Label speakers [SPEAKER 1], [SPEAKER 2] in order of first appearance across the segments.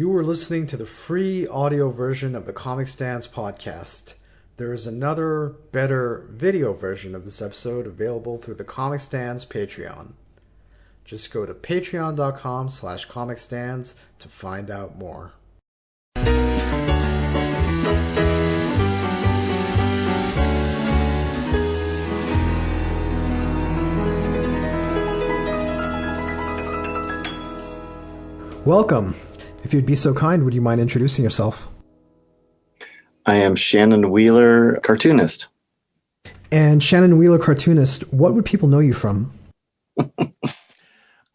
[SPEAKER 1] You were listening to the free audio version of the Comic Stands podcast. There is another, better video version of this episode available through the Comic Stands Patreon. Just go to patreon.com/comicstands to find out more. Welcome. If you'd be so kind, would you mind introducing yourself?
[SPEAKER 2] I am Shannon Wheeler, cartoonist.
[SPEAKER 1] And Shannon Wheeler, cartoonist, what would people know you from?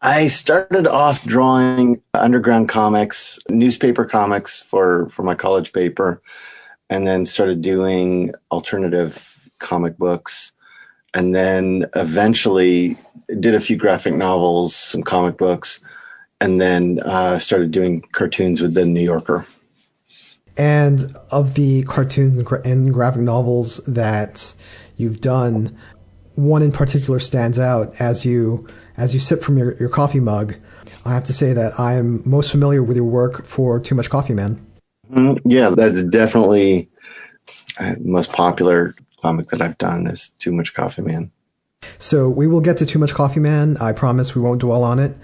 [SPEAKER 2] I started off drawing underground comics, newspaper comics for my college paper, and then started doing alternative comic books, and then eventually did a few graphic novels, some comic books, and then started doing cartoons with the New Yorker.
[SPEAKER 1] And of the cartoons and graphic novels that you've done, one in particular stands out as you sip from your coffee mug. I have to say that I am most familiar with your work for Too Much Coffee Man.
[SPEAKER 2] Yeah, that's definitely the most popular comic that I've done is Too Much Coffee Man.
[SPEAKER 1] So we will get to Too Much Coffee Man. I promise we won't dwell on it.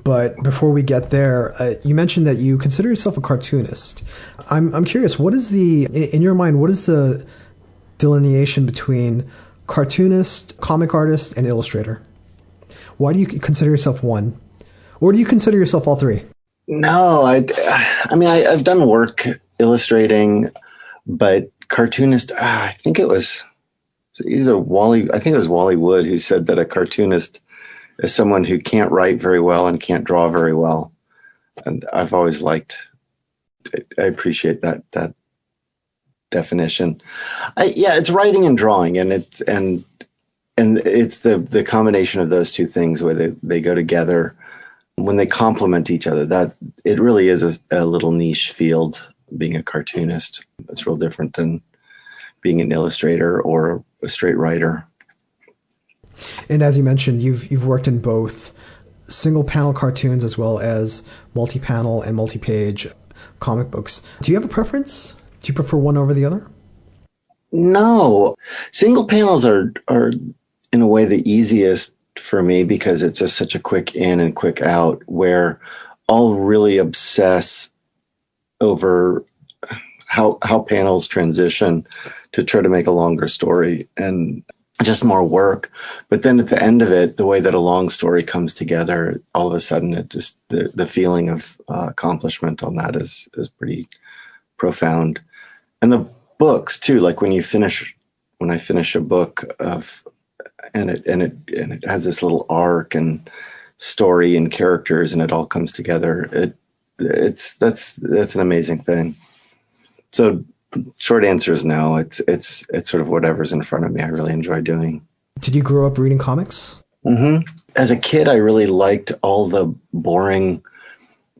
[SPEAKER 1] But before we get there, you mentioned that you consider yourself a cartoonist. I'm curious, in your mind, what is the delineation between cartoonist, comic artist, and illustrator? Why do you consider yourself one? Or do you consider yourself all three?
[SPEAKER 2] No, I've done work illustrating, but cartoonist, I think it was Wally Wood who said that a cartoonist is someone who can't write very well and can't draw very well. And I've always I appreciate that definition. It's writing and drawing, and it's the combination of those two things where they go together when they complement each other. That it really is a little niche field, being a cartoonist. It's real different than being an illustrator or a straight writer.
[SPEAKER 1] And as you mentioned, you've worked in both single panel cartoons as well as multi-panel and multi-page comic books. Do you have a preference? Do you prefer one over the other?
[SPEAKER 2] No. Single panels are in a way the easiest for me because it's just such a quick in and quick out, where I'll really obsess over how panels transition to try to make a longer story, and just more work. But then at the end of it, the way that a long story comes together, all of a sudden it just the feeling of accomplishment on that is pretty profound. And the books too, like when I finish a book and it has this little arc and story and characters, and it all comes together, that's an amazing thing. So short answer is no. It's sort of whatever's in front of me. I really enjoy doing.
[SPEAKER 1] Did you grow up reading comics?
[SPEAKER 2] Mm-hmm. As a kid, I really liked all the boring,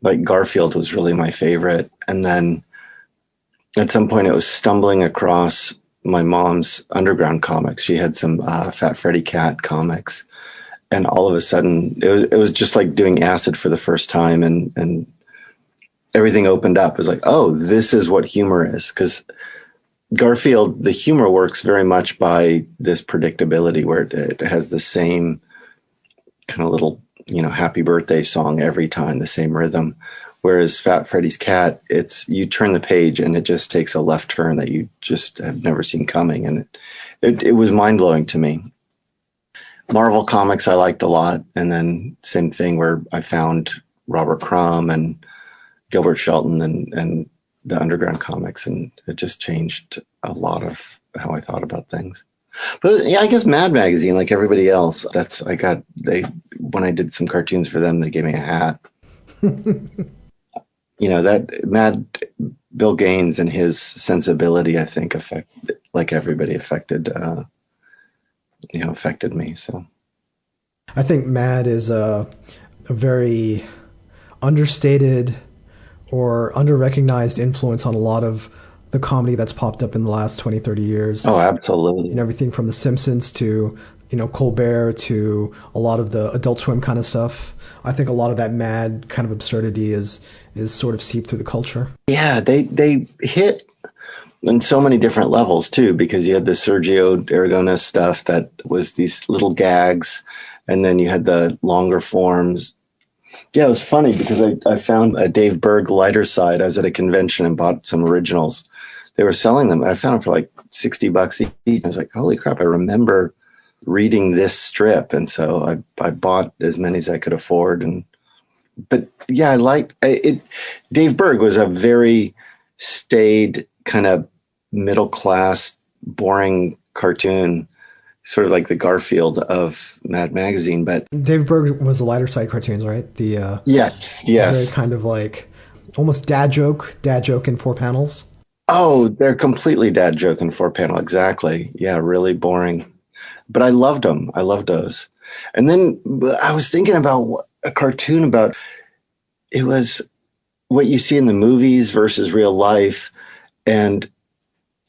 [SPEAKER 2] like Garfield was really my favorite. And then at some point, it was stumbling across my mom's underground comics. She had some Fat Freddy Cat comics, and all of a sudden, it was just like doing acid for the first time, and everything opened up. It was like, oh, this is what humor is. Because Garfield, the humor works very much by this predictability where it has the same kind of little, happy birthday song every time, the same rhythm. Whereas Fat Freddy's Cat, you turn the page and it just takes a left turn that you just have never seen coming. And it was mind blowing to me. Marvel Comics I liked a lot. And then same thing where I found Robert Crumb and Gilbert Shelton and the underground comics, and it just changed a lot of how I thought about things. But yeah, I guess Mad Magazine, like everybody else, when I did some cartoons for them, they gave me a hat. That Bill Gaines and his sensibility, I think, affected me. So
[SPEAKER 1] I think Mad is a very understated or under-recognized influence on a lot of the comedy that's popped up in the last 20, 30 years.
[SPEAKER 2] Oh, absolutely.
[SPEAKER 1] Everything from The Simpsons to, Colbert to a lot of the Adult Swim kind of stuff. I think a lot of that mad kind of absurdity is sort of seeped through the culture.
[SPEAKER 2] Yeah, they hit on so many different levels too, because you had the Sergio Aragonés stuff that was these little gags, and then you had the longer forms. Yeah, it was funny because I found a Dave Berg lighter side. I was at a convention and bought some originals. They were selling them. I found them for like $60 each. I was like, holy crap, I remember reading this strip. And so I bought as many as I could afford. But yeah, I liked it. Dave Berg was a very staid, kind of middle class, boring cartoon, sort of like the Garfield of Mad Magazine. But
[SPEAKER 1] Dave Berg was the lighter side cartoons, right?
[SPEAKER 2] yes,
[SPEAKER 1] Very
[SPEAKER 2] yes.
[SPEAKER 1] kind of like almost dad joke in 4 panels.
[SPEAKER 2] Oh, they're completely dad joke in 4 panel. Exactly. Yeah, really boring. But I loved them. I loved those. And then I was thinking about a cartoon about it was what you see in the movies versus real life. And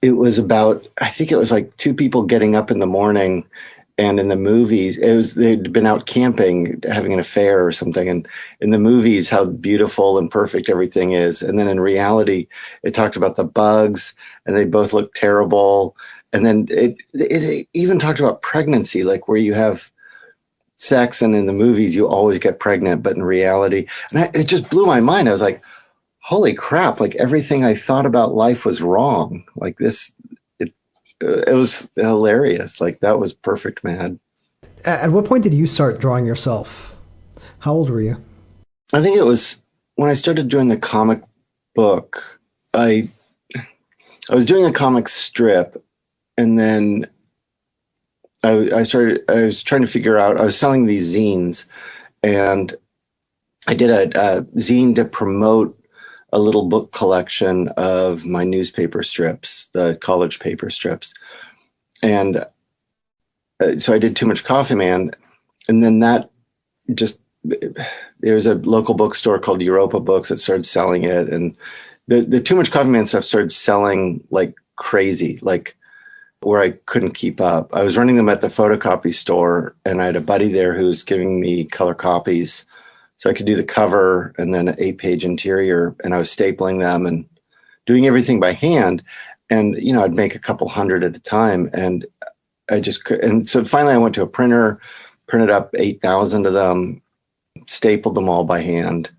[SPEAKER 2] it was about, I think it was like two people getting up in the morning, and in the movies they'd been out camping having an affair or something, and in the movies how beautiful and perfect everything is, and then in reality it talked about the bugs and they both looked terrible. And then it even talked about pregnancy, like where you have sex and in the movies you always get pregnant, but in reality, it just blew my mind. I was like, holy crap, like everything I thought about life was wrong. Like this, it was hilarious. Like that was perfect, man.
[SPEAKER 1] At what point did you start drawing yourself? How old were you?
[SPEAKER 2] I think it was when I started doing the comic book. I was doing a comic strip, and then I was trying to figure out, I was selling these zines, and I did a zine to promote a little book collection of my newspaper strips, the college paper strips. And so I did Too Much Coffee Man. And then that just, there was a local bookstore called Europa Books that started selling it. And the Too Much Coffee Man stuff started selling like crazy, like where I couldn't keep up. I was running them at the photocopy store, and I had a buddy there who was giving me color copies so I could do the cover and then an 8-page interior, and I was stapling them and doing everything by hand. And, I'd make a couple hundred at a time, and I just could. And so finally I went to a printer, printed up 8,000 of them, stapled them all by hand,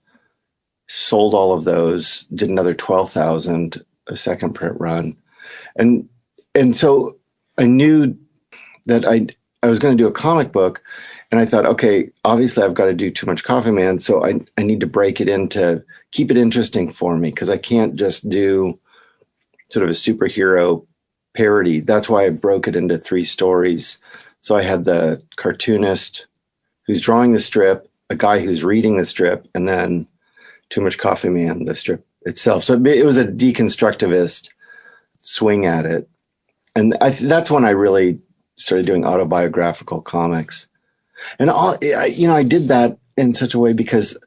[SPEAKER 2] sold all of those, did another 12,000, a second print run. And so I knew that I was going to do a comic book. And I thought, okay, obviously I've got to do Too Much Coffee Man. So I need to break it into, keep it interesting for me, because I can't just do sort of a superhero parody. That's why I broke it into 3 stories. So I had the cartoonist who's drawing the strip, a guy who's reading the strip, and then Too Much Coffee Man, the strip itself. So it was a deconstructivist swing at it. And that's when I really started doing autobiographical comics. And I did that in such a way because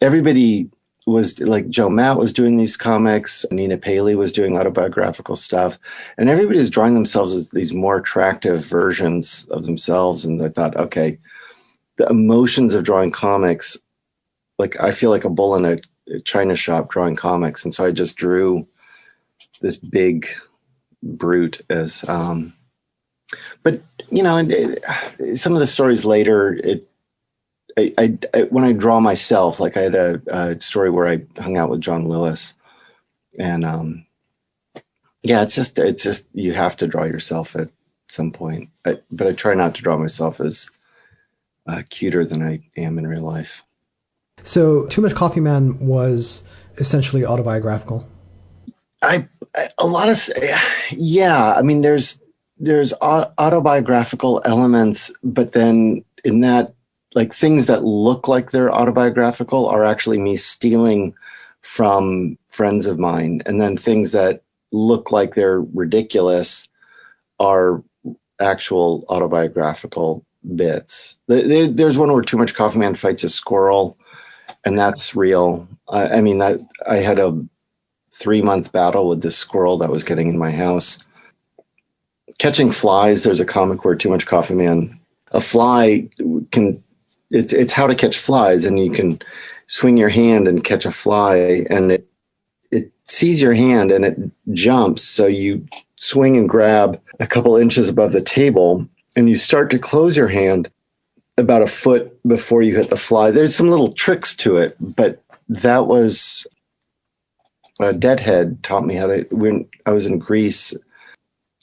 [SPEAKER 2] everybody was like, Joe Matt was doing these comics, Nina Paley was doing autobiographical stuff, and everybody was drawing themselves as these more attractive versions of themselves. And I thought, okay, the emotions of drawing comics, like I feel like a bull in a china shop drawing comics. And so I just drew this big brute as, but some of the stories later, I when I draw myself, like I had a story where I hung out with John Lewis, and yeah, it's just you have to draw yourself at some point. But I try not to draw myself as cuter than I am in real life.
[SPEAKER 1] So Too Much Coffee Man was essentially autobiographical.
[SPEAKER 2] A lot of, yeah. I mean, there's autobiographical elements, but then in that, like things that look like they're autobiographical are actually me stealing from friends of mine, and then things that look like they're ridiculous are actual autobiographical bits. There's one where Too Much Coffee Man fights a squirrel, and that's real. I mean, that I had a 3-month battle with this squirrel that was getting in my house. Catching flies, there's a comic where Too Much Coffee Man, a fly can, it's how to catch flies, and you can swing your hand and catch a fly, and it sees your hand and it jumps. So you swing and grab a couple inches above the table, and you start to close your hand about a foot before you hit the fly. There's some little tricks to it, but that was Deadhead taught me how to. When I was in Greece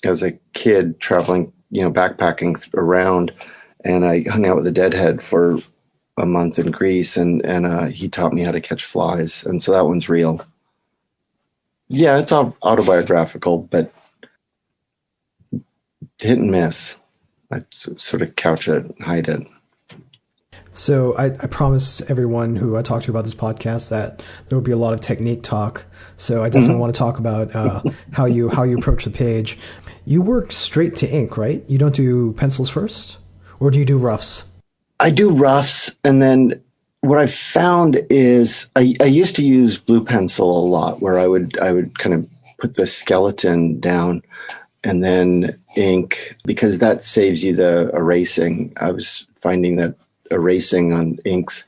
[SPEAKER 2] as a kid, traveling, backpacking around, and I hung out with a Deadhead for a month in Greece, and he taught me how to catch flies, and so that one's real. Yeah, it's all autobiographical, but hit and miss. I sort of couch it, hide it.
[SPEAKER 1] So I promise everyone who I talk to about this podcast that there will be a lot of technique talk. So I definitely want to talk about how you approach the page. You work straight to ink, right? You don't do pencils first, or do you do roughs?
[SPEAKER 2] I do roughs, and then what I've found is I used to use blue pencil a lot, where I would kind of put the skeleton down and then ink, because that saves you the erasing. I was finding that erasing on inks,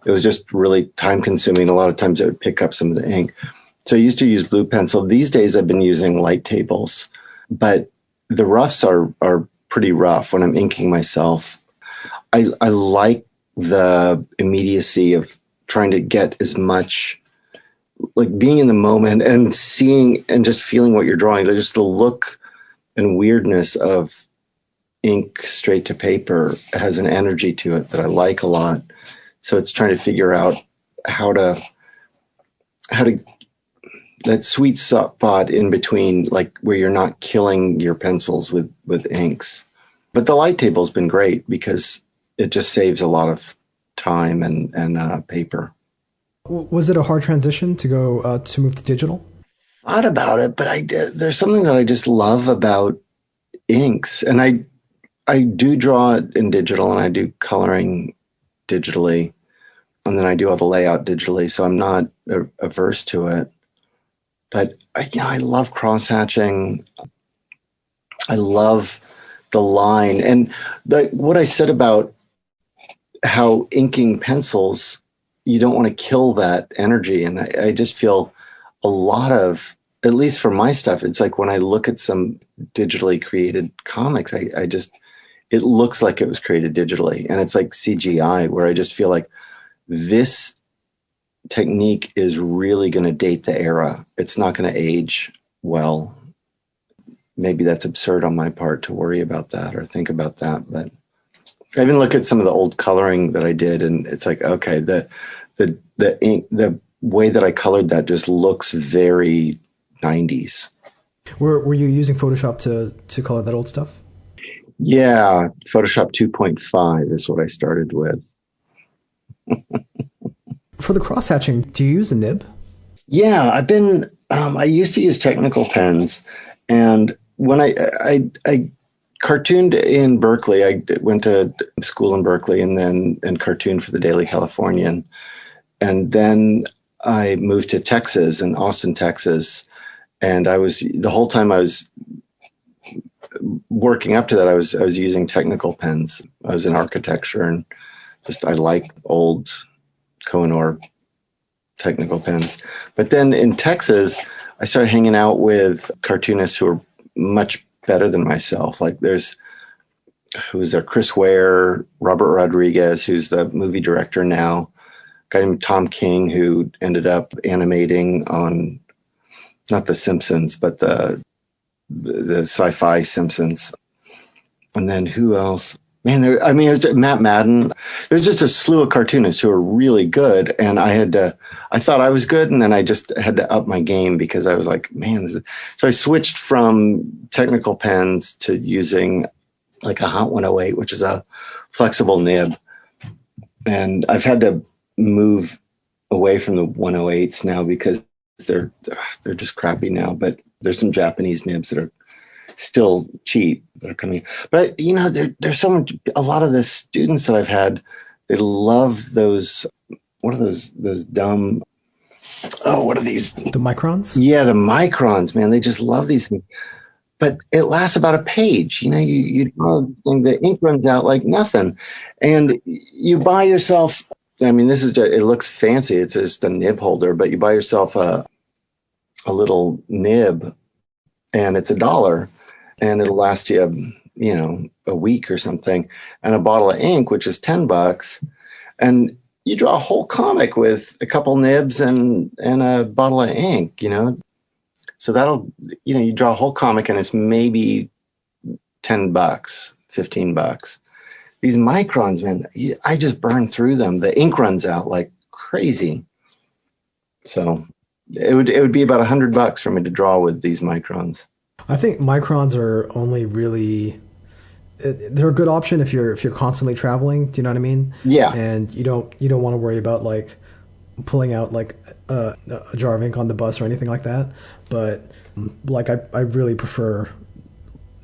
[SPEAKER 2] it was just really time consuming. A lot of times it would pick up some of the ink. So I used to use blue pencil. These days I've been using light tables, but the roughs are pretty rough when I'm inking myself. I like the immediacy of trying to get as much, like being in the moment and seeing and just feeling what you're drawing. There's just the look and weirdness of ink straight to paper. It has an energy to it that I like a lot. So it's trying to figure out how to that sweet spot in between, like where you're not killing your pencils with inks. But the light table's been great because it just saves a lot of time and paper.
[SPEAKER 1] Was it a hard transition to go to move to digital?
[SPEAKER 2] Thought about it, but there's something that I just love about inks, and I do draw it in digital, and I do coloring digitally, and then I do all the layout digitally, so I'm not averse to it. But I love cross hatching. I love the line, and what I said about how inking pencils, you don't want to kill that energy, and I just feel a lot of, at least for my stuff, it's like when I look at some digitally created comics, I just, it looks like it was created digitally, and it's like CGI, where I just feel like this technique is really going to date the era. It's not going to age well. Maybe that's absurd on my part to worry about that or think about that, but I even look at some of the old coloring that I did, and it's like, okay, the ink, the way that I colored that just looks very 90s.
[SPEAKER 1] Were you using Photoshop to color that old stuff?
[SPEAKER 2] Yeah, Photoshop 2.5 is what I started with.
[SPEAKER 1] For the cross hatching, do you use a nib?
[SPEAKER 2] Yeah, I used to use technical pens, and when I cartooned in Berkeley, I went to school in Berkeley and cartooned for the Daily Californian, and then I moved to Texas, in Austin, Texas, and the whole time I was working up to that, I was using technical pens. I was in architecture, and I like old Kohinoor technical pens. But then in Texas, I started hanging out with cartoonists who are much better than myself. Like who's there? Chris Ware, Robert Rodriguez, who's the movie director now, a guy named Tom King, who ended up animating on not The Simpsons, but the sci-fi Simpsons. And then who else? Man, it was Matt Madden. There's just a slew of cartoonists who are really good, and I thought I was good, and then I just had to up my game because I was like, man. So I switched from technical pens to using like a Hot 108, which is a flexible nib, and I've had to move away from the 108s now because they're just crappy now. But there's some Japanese nibs that are still cheap that are coming. But there's a lot of the students that I've had, they love those, what are those dumb Oh, what are these?
[SPEAKER 1] The microns?
[SPEAKER 2] Yeah, the microns, man. They just love these things. But it lasts about a page. You draw the thing, the ink runs out like nothing. And you buy yourself, I mean, this is just, it looks fancy. It's just a nib holder, but you buy yourself a little nib and it's $1 and it'll last you, a week or something. And a bottle of ink, which is $10. And you draw a whole comic with a couple nibs and a bottle of ink. So that'll, you draw a whole comic and it's maybe $10, $15. These microns, man, I just burn through them. The ink runs out like crazy. So it would be about $100 for me to draw with these microns.
[SPEAKER 1] I think microns are only really they're a good option if you're constantly traveling. Do you know what I mean?
[SPEAKER 2] Yeah.
[SPEAKER 1] And you don't want to worry about like pulling out like a jar of ink on the bus or anything like that. But like I really prefer,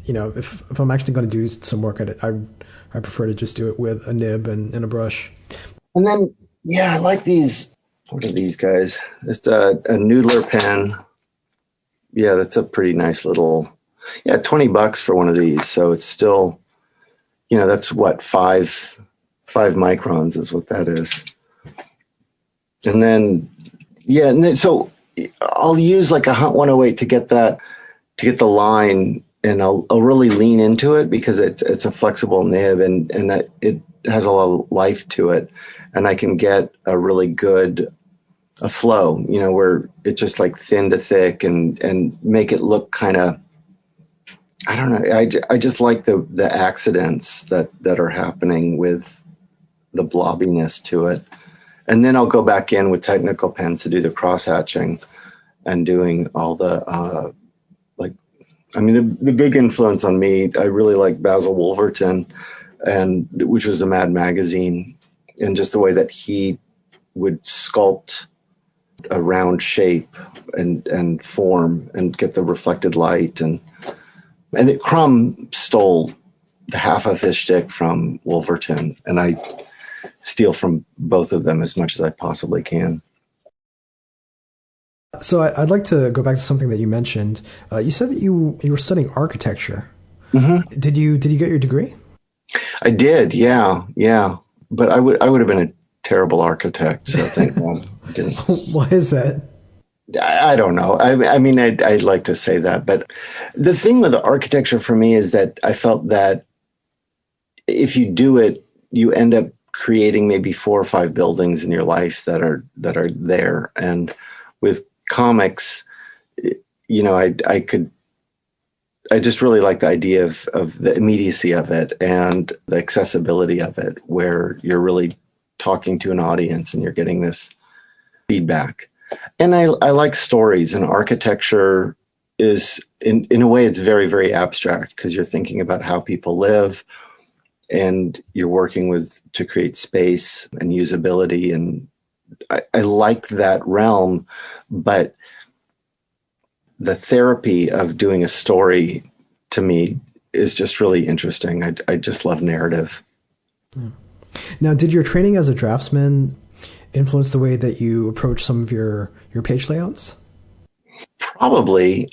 [SPEAKER 1] if I'm actually going to do some work at it, I prefer to just do it with a nib and a brush.
[SPEAKER 2] And then, yeah, I like these. What are these guys? Just a noodler pen. Yeah, that's a pretty nice little. Yeah, $20 for one of these. So it's still, that's what five microns is what that is. And then, yeah, so I'll use like a Hunt 108 to get the line, and I'll really lean into it because it's a flexible nib and it has a lot of life to it, and I can get a really good a flow, where it's just like thin to thick and make it look kind of, I don't know. I just like the accidents that are happening with the blobbiness to it. And then I'll go back in with technical pens to do the cross hatching and doing all the, the big influence on me, I really like Basil Wolverton, which was the Mad magazine, and just the way that he would sculpt a round shape and form and get the reflected light. And Crumb stole the half of his shtick from Wolverton, and I steal from both of them as much as I possibly can.
[SPEAKER 1] So I'd like to go back to something that you mentioned. You said that you were studying architecture.
[SPEAKER 2] Mm-hmm.
[SPEAKER 1] Did you get your degree?
[SPEAKER 2] I did, yeah. But I would have been a terrible architect. So thank God I didn't.
[SPEAKER 1] Why is that?
[SPEAKER 2] I don't know. I mean, I'd like to say that, but the thing with the architecture for me is that I felt that if you do it, you end up creating maybe 4 or 5 buildings in your life that are there. And with comics, I just really like the idea of the immediacy of it and the accessibility of it, where you're really talking to an audience and you're getting this feedback. And I like stories, and architecture is in a way it's very, very abstract because you're thinking about how people live and you're working to create space and usability. And I like that realm, but the therapy of doing a story to me is just really interesting. I just love narrative.
[SPEAKER 1] Yeah. Now, did your training as a draftsman influence the way that you approach some of your page layouts?
[SPEAKER 2] Probably.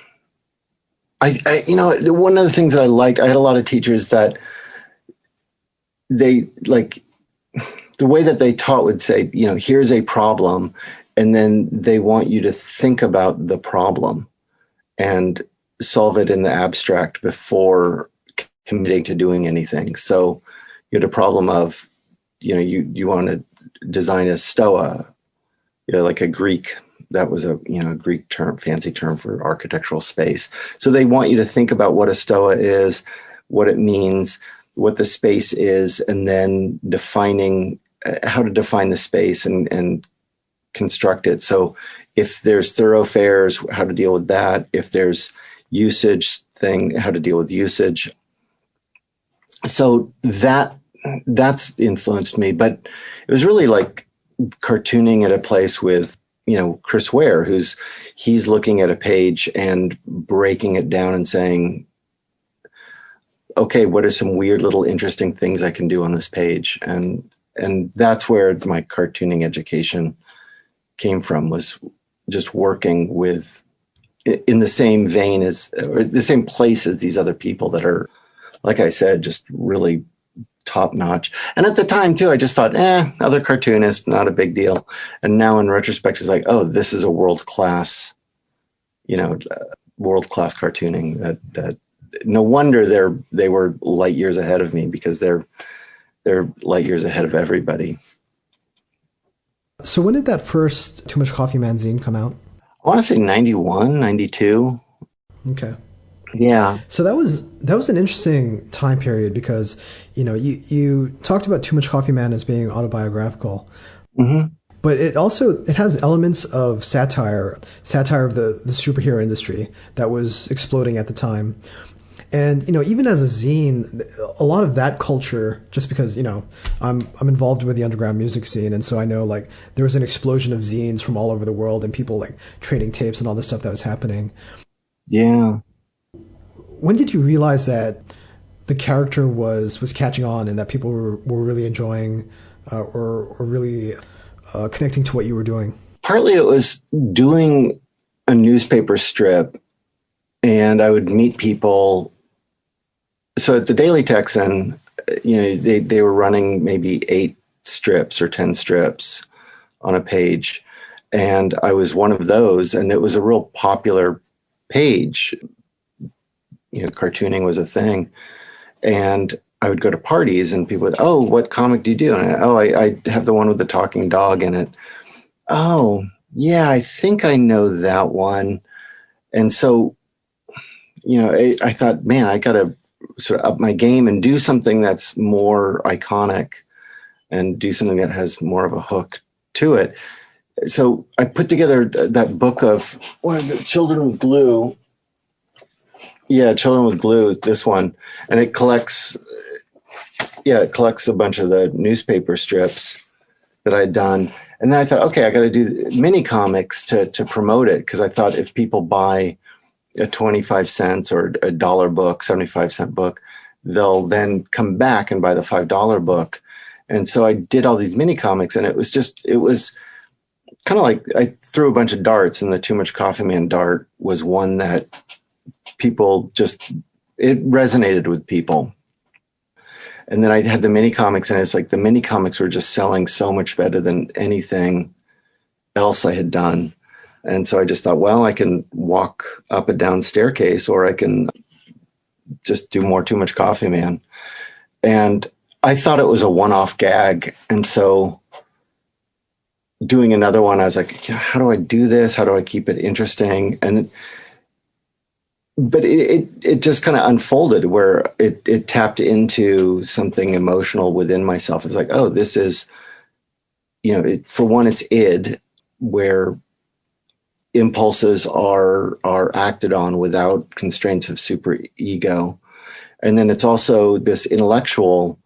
[SPEAKER 2] One of the things that I liked, I had a lot of teachers that they like the way that they taught would say, here's a problem, and then they want you to think about the problem and solve it in the abstract before committing to doing anything. So you had a problem of, you want to design a stoa, like a Greek. That was a Greek term, fancy term for architectural space. So they want you to think about what a stoa is, what it means, what the space is, and then defining how to define the space and construct it. So if there's thoroughfares, how to deal with that. If there's usage thing, how to deal with usage. So that's influenced me, but it was really like cartooning at a place with, Chris Ware, he's looking at a page and breaking it down and saying, okay, what are some weird little interesting things I can do on this page? And that's where my cartooning education came from, was just working with in the same vein as, or the same place as these other people that are, like I said, just really top notch. And at the time too, I just thought, other cartoonist, not a big deal. And now in retrospect, it's like, oh, this is a world class, world class cartooning. That no wonder they were light years ahead of me, because they're light years ahead of everybody.
[SPEAKER 1] So when did that first Too Much Coffee Man zine come out?
[SPEAKER 2] I want to say 91, 92.
[SPEAKER 1] Okay.
[SPEAKER 2] Yeah.
[SPEAKER 1] So that was an interesting time period, because you talked about Too Much Coffee Man as being autobiographical, but it has elements of satire of the superhero industry that was exploding at the time. And even as a zine, a lot of that culture, just because I'm involved with the underground music scene, and so I know like there was an explosion of zines from all over the world, and people like trading tapes and all this stuff that was happening.
[SPEAKER 2] Yeah.
[SPEAKER 1] When did you realize that the character was catching on, and that people were really enjoying or really connecting to what you were doing?
[SPEAKER 2] Partly it was doing a newspaper strip, and I would meet people. So at the Daily Texan, they were running maybe 8 strips or 10 strips on a page, and I was one of those, and it was a real popular page. Cartooning was a thing, and I would go to parties, and people would, oh, what comic do you do? And I have the one with the talking dog in it. Oh, yeah, I think I know that one. And so, I thought, man, I got to sort of up my game and do something that's more iconic and do something that has more of a hook to it. So I put together that book of, what is it, Children with Glue. Yeah, Children with Glue, this one. And it collects a bunch of the newspaper strips that I'd done. And then I thought, okay, I got to do mini comics to promote it, because I thought if people buy a 25 cents or a $1 book, 75-cent book, they'll then come back and buy the $5 book. And so I did all these mini comics, and it was kind of like I threw a bunch of darts, and the Too Much Coffee Man dart was one that it resonated with people. And then I had the mini comics, and it's like the mini comics were just selling so much better than anything else I had done. And so I just thought, well, I can walk up a down staircase, or I can just do more Too Much Coffee Man. And I thought it was a one-off gag. And so doing another one, I was like, how do I do this? How do I keep it interesting? But it just kind of unfolded, where it tapped into something emotional within myself. It's like, oh, this is, for one, it's id, where impulses are acted on without constraints of super ego. And then it's also this intellectual,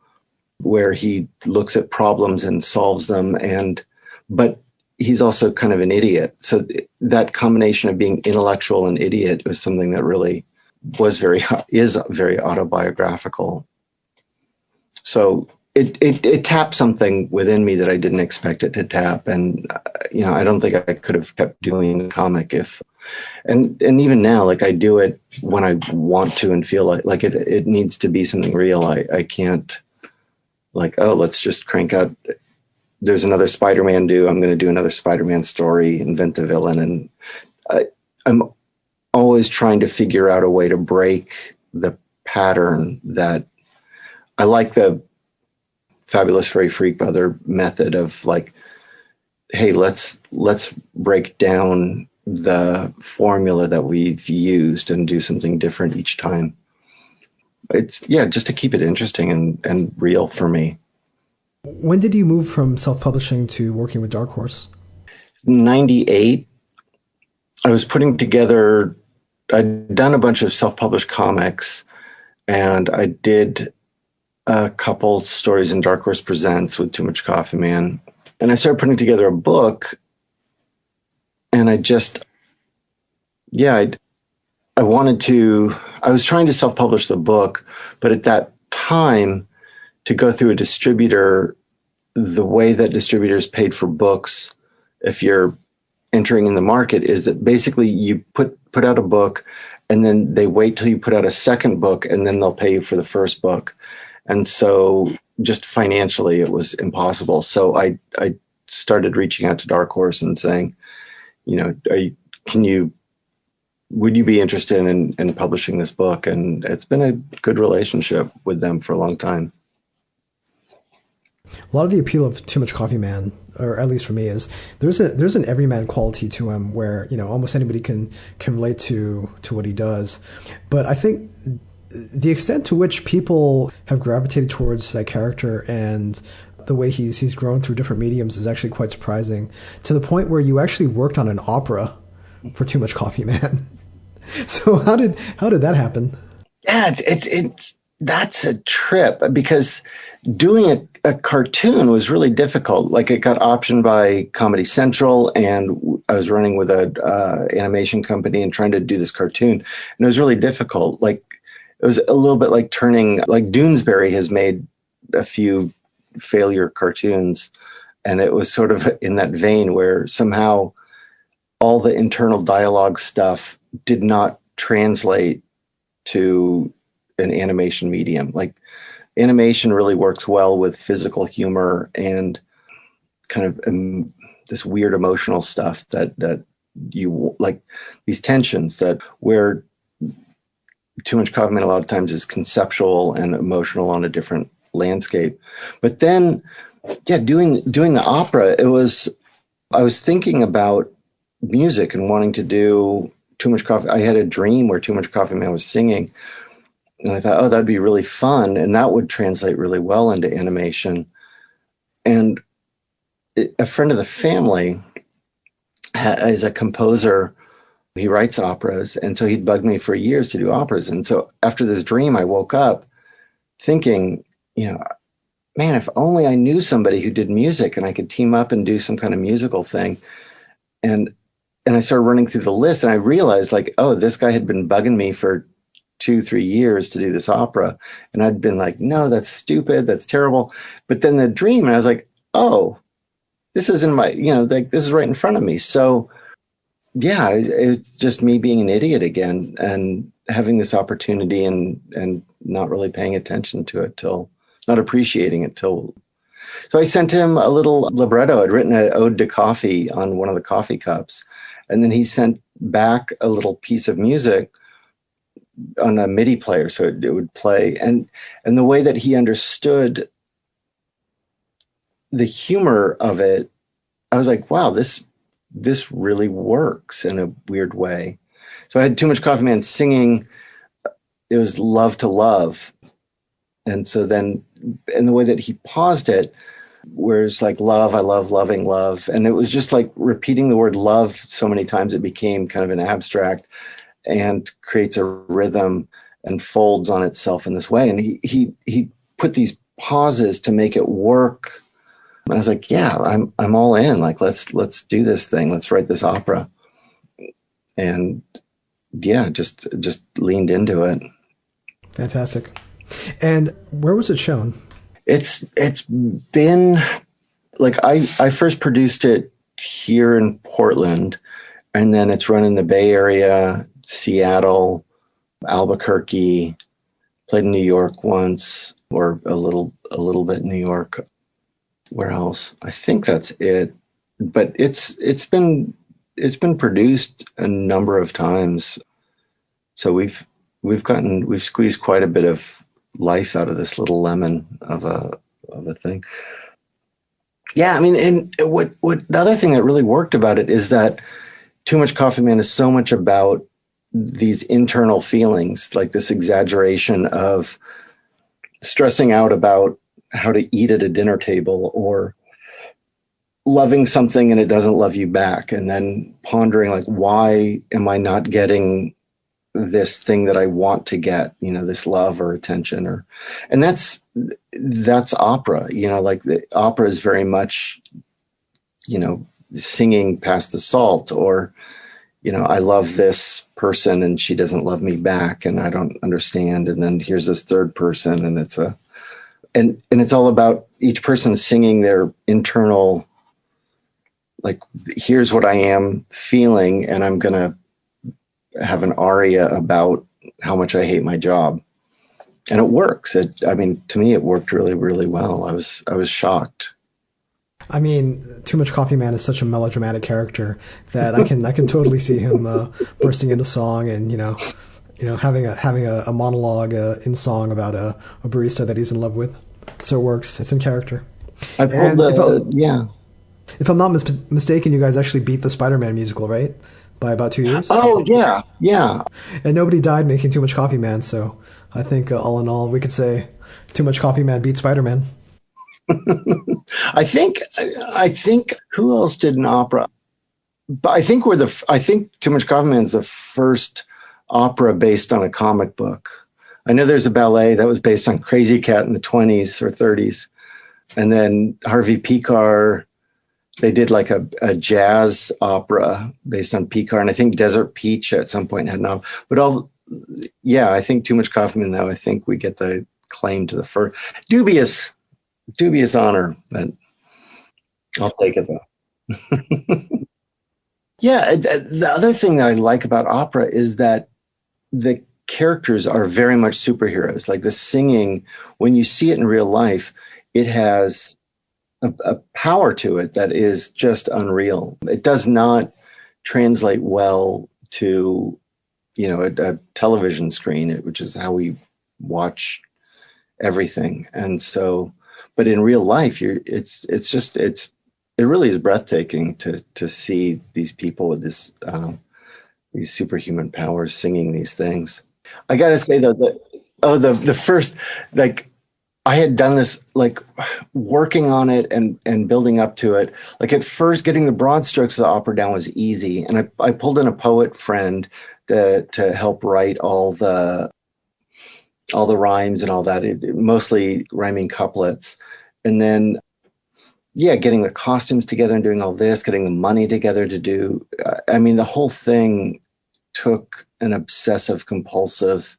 [SPEAKER 2] where he looks at problems and solves them, but he's also kind of an idiot. So that combination of being intellectual and idiot was something that really is very autobiographical. So it tapped something within me that I didn't expect it to tap. And, I don't think I could have kept doing the comic and even now, like, I do it when I want to and feel like it needs to be something real. I can't, like, oh, let's just crank out. There's another Spider-Man due. I'm going to do another Spider-Man story, invent the villain. And I'm always trying to figure out a way to break the pattern. That I like the Fabulous Furry Freak Brother method of, like, hey, let's break down the formula that we've used and do something different each time. It's just to keep it interesting and real for me.
[SPEAKER 1] When did you move from self-publishing to working with Dark Horse?
[SPEAKER 2] 98. I was putting together, I'd done a bunch of self-published comics, and I did a couple stories in Dark Horse Presents with Too Much Coffee Man. And I started putting together a book, and I was trying to self-publish the book, but at that time, to go through a distributor, the way that distributors paid for books, if you're entering in the market is that basically you put out a book, and then they wait till you put out a second book, and then they'll pay you for the first book. And so just financially, it was impossible. So I started reaching out to Dark Horse and saying, can you, would you be interested in publishing this book? And it's been a good relationship with them for a long time.
[SPEAKER 1] A lot of the appeal of Too Much Coffee Man, or at least for me, is there's an everyman quality to him where, almost anybody can relate to what he does. But I think the extent to which people have gravitated towards that character and the way he's grown through different mediums is actually quite surprising, to the point where you actually worked on an opera for Too Much Coffee Man. So how did that happen?
[SPEAKER 2] Yeah, it's that's a trip, because doing a cartoon was really difficult. Like, it got optioned by Comedy Central, and I was running with a animation company and trying to do this cartoon, and it was really difficult. Like, it was a little bit like Doonesbury has made a few failure cartoons, and it was sort of in that vein where somehow all the internal dialogue stuff did not translate to an animation medium. Like, animation really works well with physical humor and kind of this weird emotional stuff that you like, these tensions that where Too Much Coffee Man a lot of times is conceptual and emotional on a different landscape. But then, doing the opera, I was thinking about music and wanting to do Too Much Coffee. I had a dream where Too Much Coffee Man was singing, and I thought, oh, that'd be really fun, and that would translate really well into animation. And a friend of the family is a composer. He writes operas, and so he'd bugged me for years to do operas. And so after this dream, I woke up thinking, man, if only I knew somebody who did music and I could team up and do some kind of musical thing. And I started running through the list, and I realized, like, oh, this guy had been bugging me for 2-3 years to do this opera. And I'd been like, no, that's stupid. That's terrible. But then the dream, and I was like, oh, this is in my, this is right in front of me. So yeah, it's just me being an idiot again and having this opportunity and not really paying attention to it not appreciating it till. So I sent him a little libretto. I'd written an ode to coffee on one of the coffee cups. And then he sent back a little piece of music on a MIDI player, so it would play. And the way that he understood the humor of it, I was like, wow, this really works in a weird way. So I had Too Much Coffee Man singing, it was Love to Love. And so then, in the way that he paused it, where it's like, love, I love loving love. And it was just like repeating the word love so many times, it became kind of an abstract and creates a rhythm and folds on itself in this way. And he put these pauses to make it work. And I was like, yeah, I'm all in. Like, let's do this thing. Let's write this opera. And yeah, just leaned into it.
[SPEAKER 1] Fantastic. And where was it shown?
[SPEAKER 2] It's been like, I first produced it here in Portland, and then it's run in the Bay Area, Seattle, Albuquerque, played in New York once, or a little bit in New York. Where else? I think that's it. But it's been produced a number of times. So we've squeezed quite a bit of life out of this little lemon of a thing. Yeah, I mean, and what the other thing that really worked about it is that Too Much Coffee Man is so much about these internal feelings, like this exaggeration of stressing out about how to eat at a dinner table, or loving something and it doesn't love you back, and then pondering, like, why am I not getting this thing that I want to get, this love or attention, and that's opera, like the opera is very much, singing past the salt, or, I love this person and she doesn't love me back and I don't understand. And then here's this third person, and and it's all about each person singing their internal like, here's what I am feeling, and I'm going to have an aria about how much I hate my job. And it works. I mean, to me, it worked really, really well. I was shocked.
[SPEAKER 1] I mean, Too Much Coffee Man is such a melodramatic character that I can totally see him bursting into song and having a monologue in song about a barista that he's in love with. So it works. It's in character.
[SPEAKER 2] I pulled
[SPEAKER 1] And
[SPEAKER 2] the yeah.
[SPEAKER 1] if I'm not mistaken, you guys actually beat the Spider-Man musical, right? By about 2 years.
[SPEAKER 2] Oh yeah, yeah.
[SPEAKER 1] And nobody died making Too Much Coffee Man. So I think all in all, we could say Too Much Coffee Man beat Spider-Man.
[SPEAKER 2] I think who else did an opera? But I think Too Much Coffee Man is the first opera based on a comic book. I know there's a ballet that was based on Crazy Cat in the 20s or 30s. And then Harvey Pekar, they did like a jazz opera based on Pekar. And I think Desert Peach at some point had an opera. But I think Too Much Coffee Man, though, I think we get the claim to the first. Dubious honor, but I'll take it though. Yeah, the other thing that I like about opera is that the characters are very much superheroes. Like the singing, when you see it in real life, it has a power to it that is just unreal. It does not translate well to, a television screen, which is how we watch everything. And so, but in real life, it really is breathtaking to see these people with these superhuman powers singing these things. I gotta say though that the first, like, I had done this, like, working on it and building up to it. Like at first, getting the broad strokes of the opera down was easy, and I pulled in a poet friend to help write all the rhymes and all that, mostly rhyming couplets, and then getting the costumes together and doing all this, getting the money together to do. I mean, the whole thing took an obsessive compulsive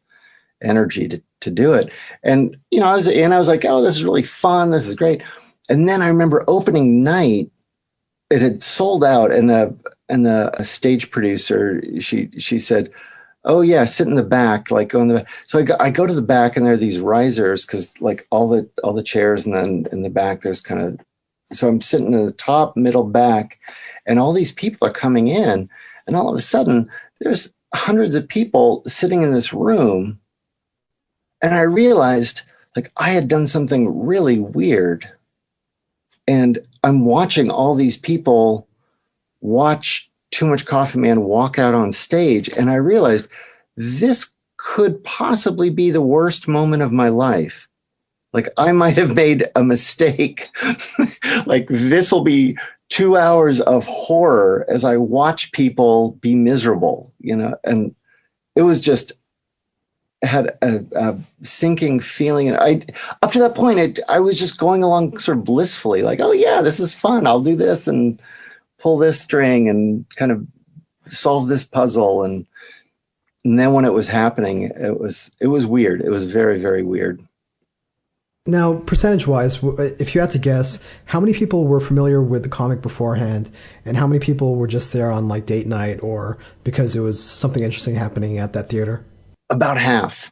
[SPEAKER 2] energy to do it. And I was like, oh, this is really fun, this is great. And then I remember opening night, it had sold out, and the stage producer, she said, oh yeah, sit in the back, like go in the back. So I go to the back, and there are these risers, because like all the chairs, and then in the back there's kind of, so I'm sitting in the top, middle, back, and all these people are coming in, and all of a sudden there's hundreds of people sitting in this room. And I realized, like, I had done something really weird. And I'm watching all these people watch Too Much Coffee Man walk out on stage. And I realized this could possibly be the worst moment of my life. Like, I might have made a mistake. Like, this will be 2 hours of horror as I watch people be miserable, and it was just, had a sinking feeling. And up to that point, I was just going along sort of blissfully, like, oh yeah, this is fun. I'll do this and pull this string and kind of solve this puzzle. And then when it was happening, it was weird. It was very, very weird.
[SPEAKER 1] Now, percentage-wise, if you had to guess, how many people were familiar with the comic beforehand, and how many people were just there on like date night or because it was something interesting happening at that theater?
[SPEAKER 2] About half.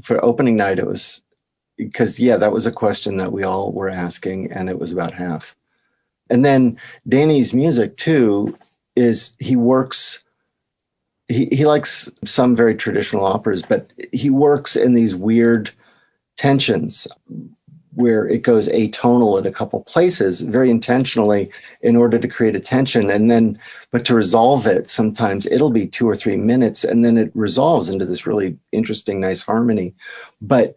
[SPEAKER 2] For opening night, it was, because that was a question that we all were asking, and it was about half. And then Danny's music too is, he works. He likes some very traditional operas, but he works in these weird tensions where it goes atonal at a couple places very intentionally in order to create a tension. And then, but to resolve it, sometimes it'll be 2 or 3 minutes, and then it resolves into this really interesting, nice harmony. But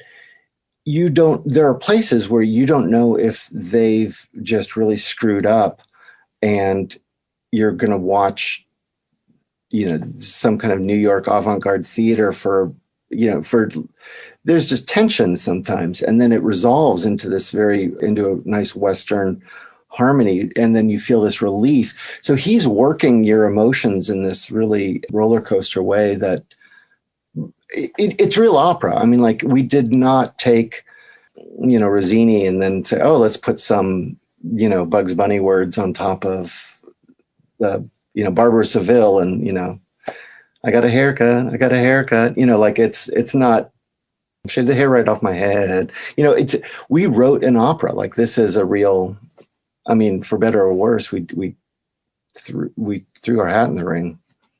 [SPEAKER 2] there are places where you don't know if they've just really screwed up, and you're going to watch, some kind of New York avant-garde theater for there's just tension sometimes, and then it resolves into a nice Western harmony, and then you feel this relief. So he's working your emotions in this really roller coaster way that it's real opera. I mean, like, we did not take, Rossini and then say, oh, let's put some, Bugs Bunny words on top of the, Barber Seville, and, I got a haircut. I got a haircut. Like it's not shave the hair right off my head. We wrote an opera. Like this is a real, I mean, for better or worse, we threw our hat in the ring.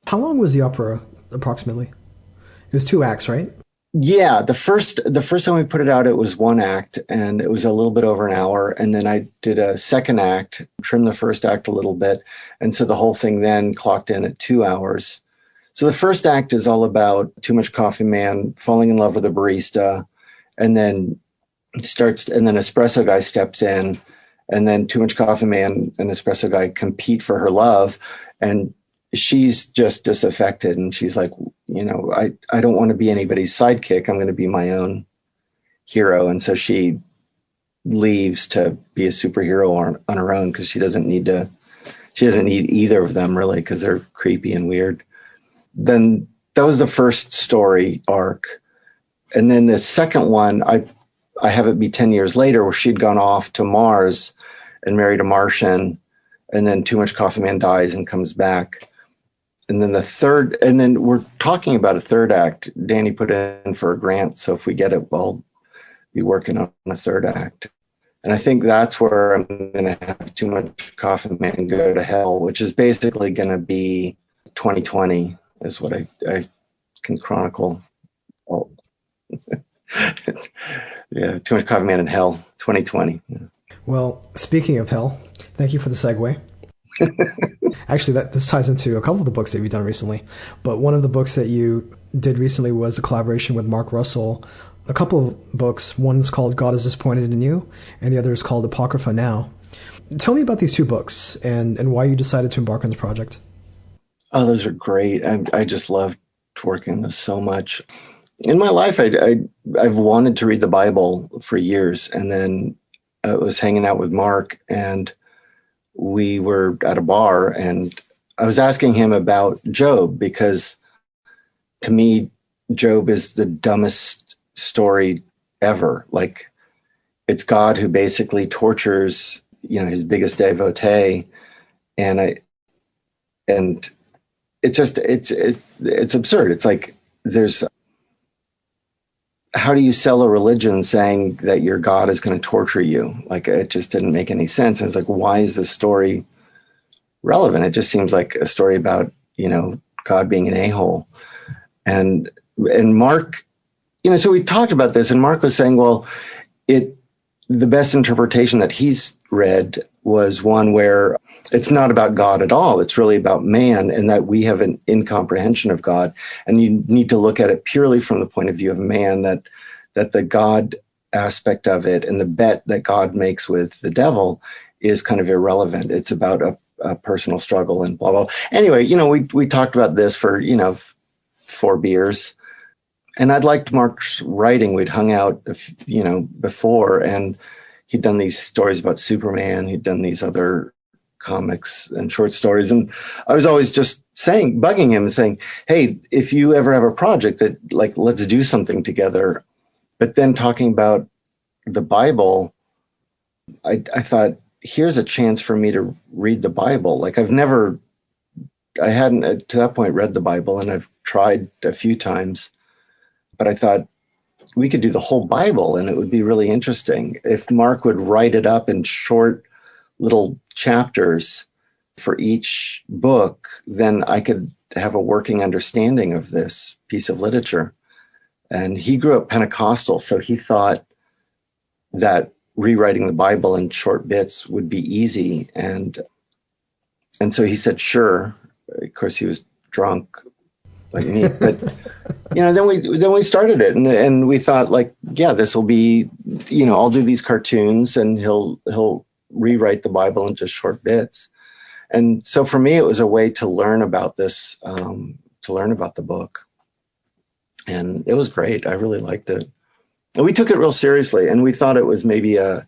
[SPEAKER 1] How long was the opera approximately? It was 2 acts, right?
[SPEAKER 2] Yeah, the first time we put it out, it was 1 act, and it was a little bit over an hour. And then I did a second act, trimmed the first act a little bit, and so the whole thing then clocked in at 2 hours. So the first act is all about Too Much Coffee Man falling in love with a barista, and then Espresso Guy steps in, and then Too Much Coffee Man and Espresso Guy compete for her love, and she's just disaffected, and she's like, I don't want to be anybody's sidekick. I'm going to be my own hero. And so she leaves to be a superhero on her own, because she doesn't need either of them really, because they're creepy and weird. Then that was the first story arc. And then the second one, I have it be 10 years later, where she'd gone off to Mars and married a Martian. And then Too Much Coffee Man dies and comes back. And then we're talking about a third act. Danny put in for a grant, so if we get it, we'll be working on a third act. And I think that's where I'm going to have Too Much Coffee Man go to hell, which is basically going to be 2020 is what I can chronicle. Oh. Yeah, Too Much Coffee Man in hell, 2020. Yeah.
[SPEAKER 1] Well, speaking of hell, thank you for the segue. Actually, this ties into a couple of the books that you've done recently. But one of the books that you did recently was a collaboration with Mark Russell. A couple of books. One's called God is Disappointed in You, and the other is called Apocrypha Now. Tell me about these two books and why you decided to embark on this project.
[SPEAKER 2] Oh, those are great. I just loved working on this so much. In my life, I've wanted to read the Bible for years, and then I was hanging out with Mark, and we were at a bar, and I was asking him about Job, because to me, Job is the dumbest story ever. Like, it's God who basically tortures, his biggest devotee. And it's just, it's absurd. It's like, how do you sell a religion saying that your God is going to torture you? Like, it just didn't make any sense. And it's like, why is this story relevant? It just seems like a story about, God being an a-hole. And Mark, so we talked about this, and Mark was saying, well, the best interpretation that he's read was one where it's not about God at all. It's really about man, and that we have an incomprehension of God. And you need to look at it purely from the point of view of man, that the God aspect of it and the bet that God makes with the devil is kind of irrelevant. It's about a personal struggle and blah, blah. Anyway, we talked about this for, 4 beers. And I'd liked Mark's writing. We'd hung out, before, and he'd done these stories about Superman. He'd done these other comics and short stories. And I was always just bugging him and saying, hey, if you ever have a project that, like, let's do something together. But then talking about the Bible, I thought, here's a chance for me to read the Bible. Like, I hadn't to that point read the Bible, and I've tried a few times. But I thought we could do the whole Bible, and it would be really interesting if Mark would write it up in short little chapters for each book. Then I could have a working understanding of this piece of literature. And he grew up Pentecostal, so he thought that rewriting the Bible in short bits would be easy. And so he said, sure. Of course, he was drunk like me, but then we started it, and we thought, like, yeah, this will be, I'll do these cartoons, and he'll rewrite the Bible in just short bits. And so for me, it was a way to learn about this, to learn about the book, and it was great. I really liked it, and we took it real seriously, and we thought it was maybe a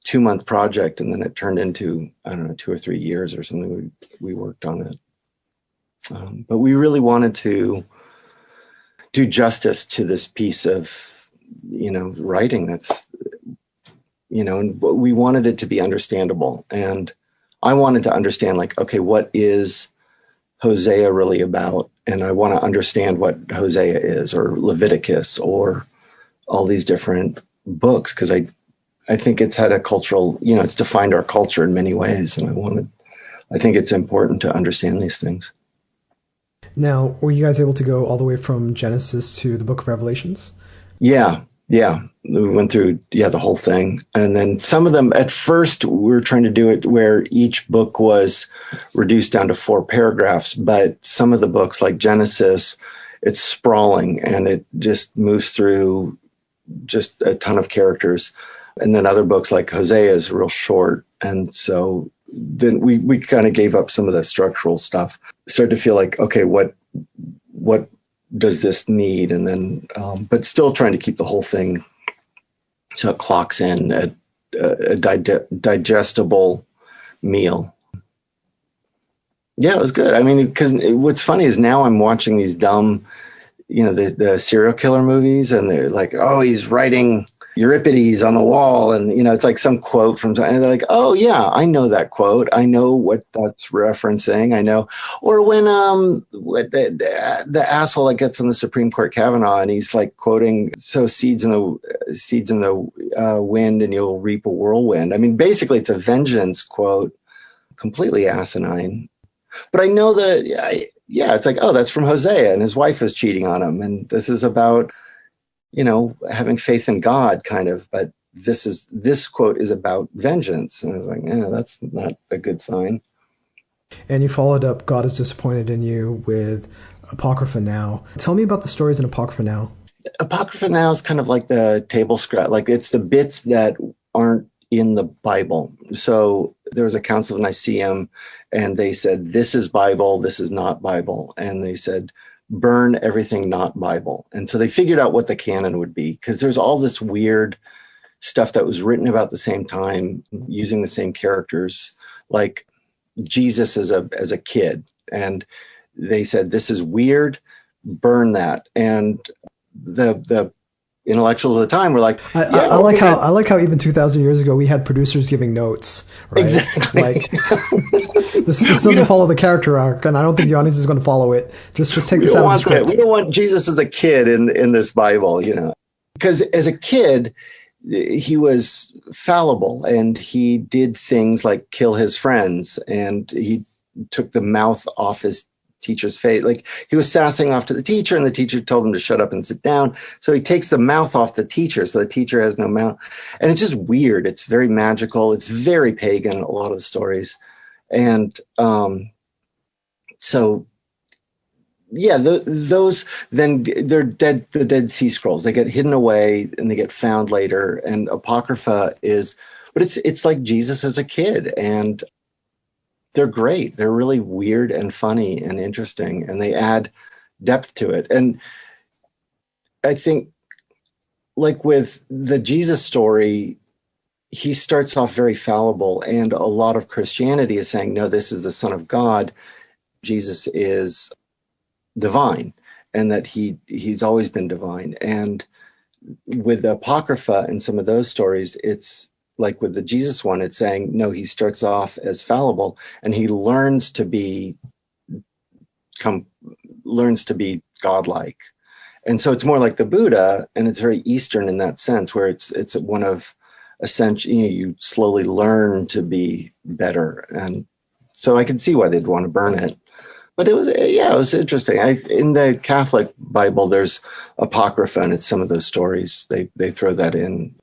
[SPEAKER 2] 2-month project, and then it turned into, I don't know, 2 or 3 years or something. We worked on it. But we really wanted to do justice to this piece of, writing that's, and we wanted it to be understandable. And I wanted to understand, like, okay, what is Hosea really about? And I want to understand what Hosea is, or Leviticus, or all these different books, because I think it's had a cultural, it's defined our culture in many ways. And I think it's important to understand these things.
[SPEAKER 1] Now, were you guys able to go all the way from Genesis to the book of Revelations?
[SPEAKER 2] Yeah. Yeah. We went through, the whole thing. And then some of them, at first, we were trying to do it where each book was reduced down to 4 paragraphs. But some of the books, like Genesis, it's sprawling and it just moves through just a ton of characters. And then other books like Hosea is real short. And so then we kind of gave up some of the structural stuff, started to feel like, okay, what does this need? And then, but still trying to keep the whole thing so it clocks in at a digestible meal. Yeah, it was good. I mean, because what's funny is now I'm watching these dumb, the serial killer movies, and they're like, oh, he's writing Euripides on the wall, and it's like some quote from, and they're like, oh yeah, I know that quote, I know what that's referencing, I know. Or when the asshole that gets on the Supreme Court, Kavanaugh, and he's like quoting, so seeds in the wind and you'll reap a whirlwind. I mean, basically it's a vengeance quote, completely asinine. But I know that, it's like, oh, that's from Hosea, and his wife is cheating on him, and this is about having faith in God, kind of, but this quote is about vengeance. And I was like, that's not a good sign.
[SPEAKER 1] And you followed up God is Disappointed in You with Apocrypha Now. Tell me about the stories in Apocrypha Now.
[SPEAKER 2] Apocrypha Now is kind of like the table scrap, like it's the bits that aren't in the Bible. So there was a Council of Nicaea, and they said, this is Bible, this is not Bible. And they said, burn everything not Bible. And so they figured out what the canon would be, because there's all this weird stuff that was written about the same time using the same characters, like Jesus as a kid. And they said, this is weird, burn that. And the intellectuals at the time were like,
[SPEAKER 1] I like how even 2,000 years ago we had producers giving notes, right?
[SPEAKER 2] Exactly.
[SPEAKER 1] Like this doesn't follow the character arc, and I don't think the audience is going to follow it. Just take this out of the script.
[SPEAKER 2] We don't want Jesus as a kid in this Bible, because as a kid he was fallible, and he did things like kill his friends, and he took the mouth off his teacher's face. Like, he was sassing off to the teacher, and the teacher told him to shut up and sit down. So he takes the mouth off the teacher, so the teacher has no mouth. And it's just weird. It's very magical. It's very pagan, a lot of the stories. And so, yeah, those, then they're dead. The Dead Sea Scrolls, they get hidden away and they get found later. And Apocrypha is, but it's like Jesus as a kid, and they're great. They're really weird and funny and interesting, and they add depth to it. And I think, like with the Jesus story, he starts off very fallible, and a lot of Christianity is saying, no, this is the Son of God. Jesus is divine, and that he's always been divine. And with the Apocrypha and some of those stories, it's like with the Jesus one, it's saying, no, he starts off as fallible, and he learns to be godlike. And so it's more like the Buddha, and it's very Eastern in that sense, where it's one of essential, you slowly learn to be better. And so I can see why they'd want to burn it. But it was interesting. In the Catholic Bible, there's Apocrypha, and it's some of those stories. They throw that in.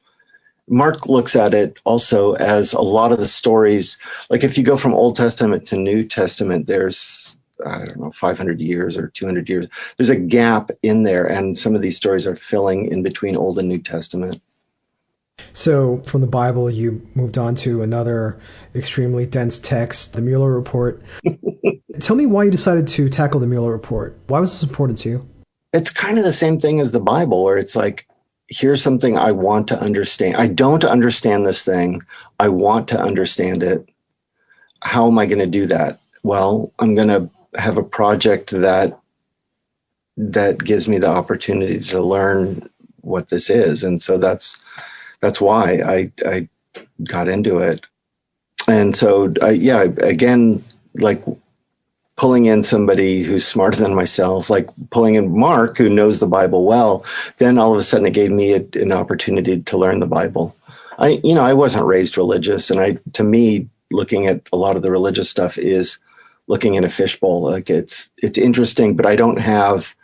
[SPEAKER 2] Mark looks at it also as a lot of the stories, like if you go from Old Testament to New Testament, there's, I don't know, 500 years or 200 years. There's a gap in there, and some of these stories are filling in between Old and New Testament.
[SPEAKER 1] So from the Bible, you moved on to another extremely dense text, the Mueller Report. Tell me why you decided to tackle the Mueller Report. Why was this important to you?
[SPEAKER 2] It's kind of the same thing as the Bible, where it's like, here's something I want to understand. I don't understand this thing. I want to understand it. How am I going to do that? Well, I'm going to have a project that gives me the opportunity to learn what this is. And so that's why I got into it. And so, yeah, again, like pulling in somebody who's smarter than myself, like pulling in Mark, who knows the Bible well, then all of a sudden it gave me an opportunity to learn the Bible. I wasn't raised religious, and to me, looking at a lot of the religious stuff is looking in a fishbowl. Like it's interesting, but I don't have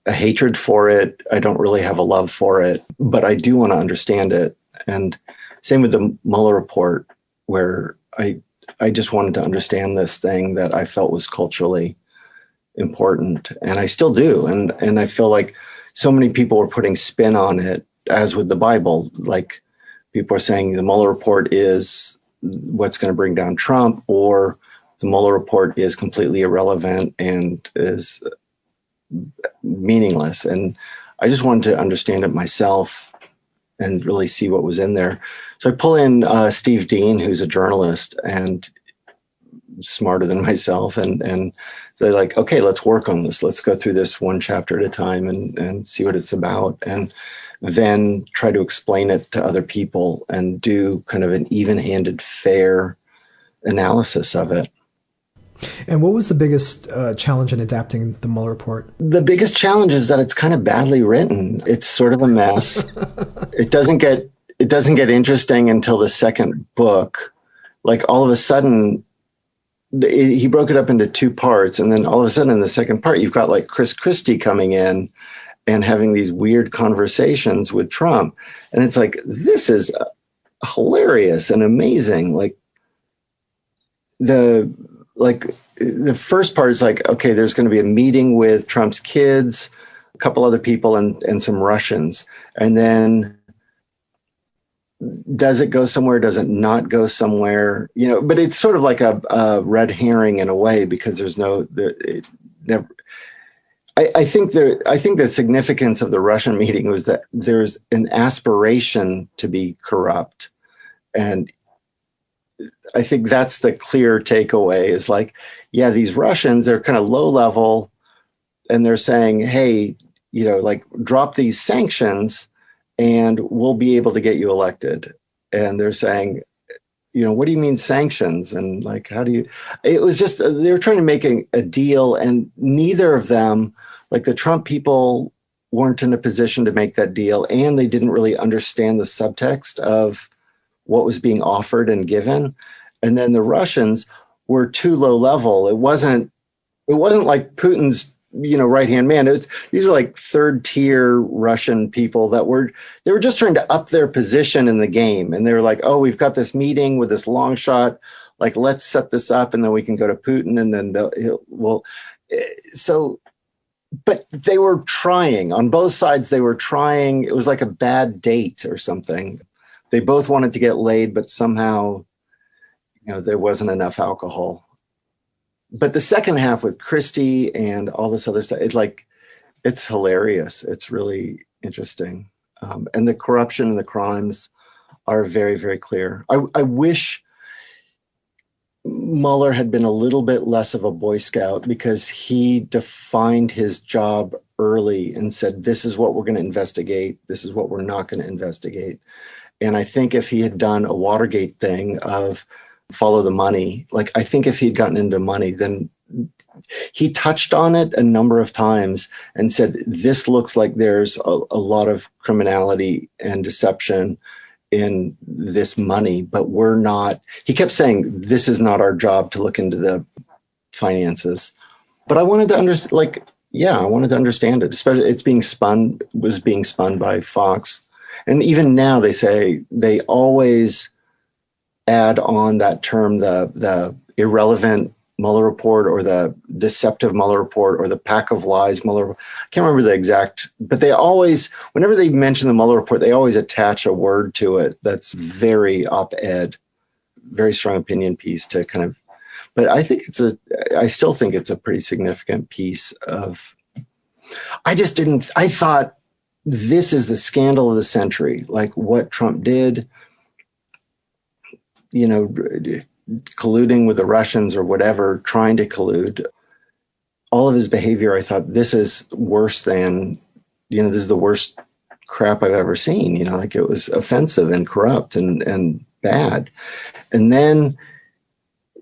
[SPEAKER 2] a hatred for it. I don't really have a love for it, but I do want to understand it. And same with the Mueller report, where I just wanted to understand this thing that I felt was culturally important, and I still do. And I feel like so many people were putting spin on it, as with the Bible. Like people are saying the Mueller report is what's going to bring down Trump, or the Mueller report is completely irrelevant and is meaningless. And I just wanted to understand it myself and really see what was in there. So I pull in Steve Dean, who's a journalist and smarter than myself, and they're like, okay, let's work on this. Let's go through this one chapter at a time and see what it's about, and then try to explain it to other people and do kind of an even-handed, fair analysis of it.
[SPEAKER 1] And what was the biggest challenge in adapting the Mueller report?
[SPEAKER 2] The biggest challenge is that it's kind of badly written. It's sort of a mess. It doesn't get interesting until the second book. Like all of a sudden, he broke it up into two parts, and then all of a sudden in the second part, you've got like Chris Christie coming in and having these weird conversations with Trump, and it's like, this is hilarious and amazing. Like the first part is like, okay, there's going to be a meeting with Trump's kids, a couple other people, and some Russians. And then does it go somewhere? Does it not go somewhere? But it's sort of like a red herring in a way, because there's it never. I think the significance of the Russian meeting was that there's an aspiration to be corrupt. And I think that's the clear takeaway, is like, yeah, these Russians, they're kind of low level, and they're saying, hey, like drop these sanctions and we'll be able to get you elected. And they're saying, what do you mean sanctions? And like, it was just, they were trying to make a deal, and neither of them, like the Trump people weren't in a position to make that deal, and they didn't really understand the subtext of what was being offered and given. And then the Russians were too low level. It wasn't like Putin's, right-hand man. These were like third tier Russian people they were just trying to up their position in the game. And they were like, oh, we've got this meeting with this long shot. Like, let's set this up, and then we can go to Putin, and then but they were trying on both sides. They were trying. It was like a bad date or something. They both wanted to get laid, but somehow, there wasn't enough alcohol. But the second half with Christie and all this other stuff, it's hilarious. It's really interesting. And the corruption and the crimes are very, very clear. I wish Mueller had been a little bit less of a Boy Scout, because he defined his job early and said, this is what we're going to investigate. This is what we're not going to investigate. And I think if he had done a Watergate thing of follow the money, like I think if he'd gotten into money, then he touched on it a number of times and said, this looks like there's a lot of criminality and deception in this money, but we're not. He kept saying, this is not our job to look into the finances. But I wanted to understand, I wanted to understand it, especially was being spun by Fox. And even now they say they always add on that term, the irrelevant Mueller report, or the deceptive Mueller report, or the pack of lies Mueller. I can't remember the exact, but they always, whenever they mention the Mueller report, they always attach a word to it that's very op-ed, very strong opinion piece to kind of, but I still think it's a pretty significant piece of, I thought this is the scandal of the century, like what Trump did, colluding with the Russians or whatever, trying to collude. All of his behavior, I thought, this is worse than, this is the worst crap I've ever seen. It was offensive and corrupt and bad. And then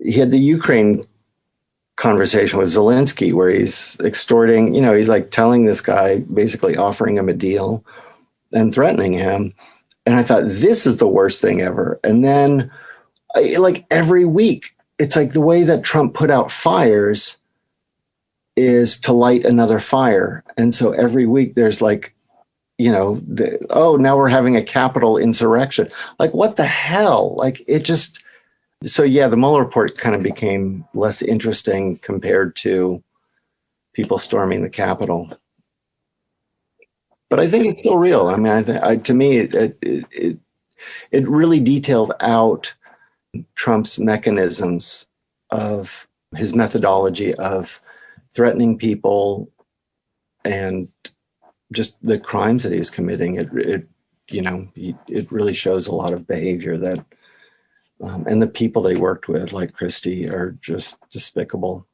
[SPEAKER 2] he had the Ukraine conversation with Zelensky where he's extorting, he's like telling this guy, basically offering him a deal and threatening him. And I thought, this is the worst thing ever. And then, like every week, it's like the way that Trump put out fires is to light another fire. And so every week there's like, now we're having a Capitol insurrection. Like, what the hell? Like, it just, so yeah, the Mueller report kind of became less interesting compared to people storming the Capitol. But I think it's still real. I mean, to me, it really detailed out Trump's mechanisms of his methodology of threatening people and just the crimes that he was committing. It really shows a lot of behavior that, and the people they worked with, like Christie, are just despicable.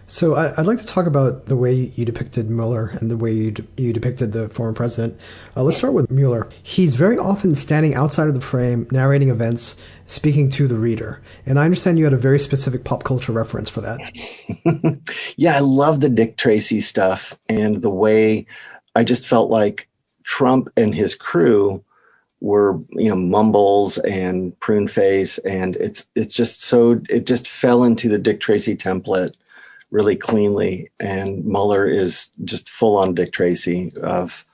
[SPEAKER 1] So I'd like to talk about the way you depicted Mueller and the way you depicted the former president. Let's start with Mueller. He's very often standing outside of the frame, narrating events, speaking to the reader. And I understand you had a very specific pop culture reference for that.
[SPEAKER 2] Yeah, I love the Dick Tracy stuff and the way I just felt like Trump and his crew were, mumbles and prune face. And it just fell into the Dick Tracy template really cleanly. And Mueller is just full on Dick Tracy of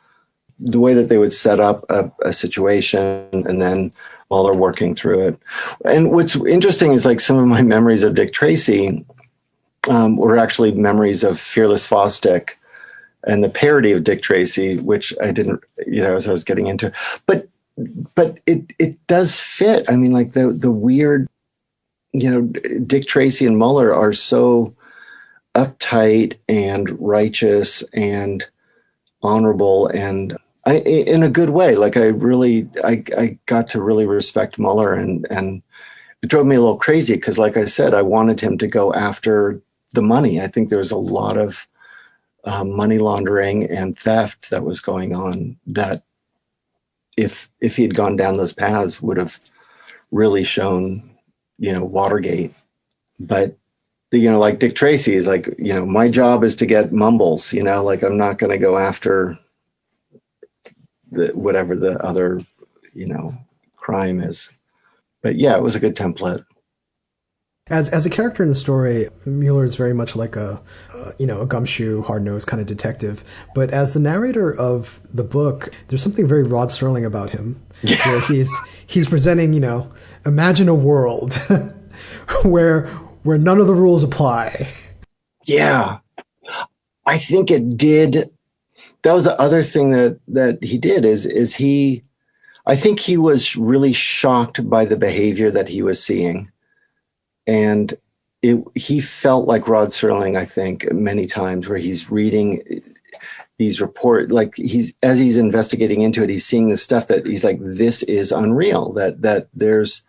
[SPEAKER 2] the way that they would set up a situation and then Mueller working through it. And what's interesting is like some of my memories of Dick Tracy were actually memories of Fearless Fosdick and the parody of Dick Tracy, which I didn't, as I was getting into, but it does fit. I mean, like the weird, Dick Tracy and Mueller are so uptight and righteous and honorable, and in a good way. Like I got to really respect Mueller, and it drove me a little crazy because, like I said, I wanted him to go after the money. I think there was a lot of money laundering and theft that was going on that if he had gone down those paths would have really shown, Watergate. But like Dick Tracy is like, my job is to get mumbles, like I'm not going to go after whatever the other, crime is. But yeah, it was a good template.
[SPEAKER 1] As a character in the story, Mueller is very much like a gumshoe, hard-nosed kind of detective. But as the narrator of the book, there's something very Rod Serling about him.
[SPEAKER 2] Yeah.
[SPEAKER 1] Where he's presenting, imagine a world where none of the rules apply.
[SPEAKER 2] Yeah, I think it did. That was the other thing that he did is I think he was really shocked by the behavior that he was seeing. And he felt like Rod Serling, I think, many times where he's reading these reports, like as he's investigating into it, he's seeing the stuff that he's like, this is unreal, that there's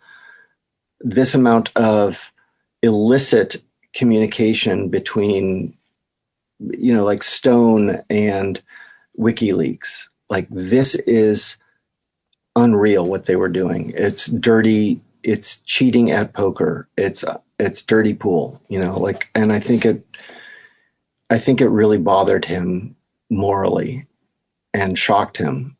[SPEAKER 2] this amount of illicit communication between, like Stone and WikiLeaks. Like, this is unreal what they were doing. It's dirty. It's cheating at poker. It's dirty pool, and I think it really bothered him morally and shocked him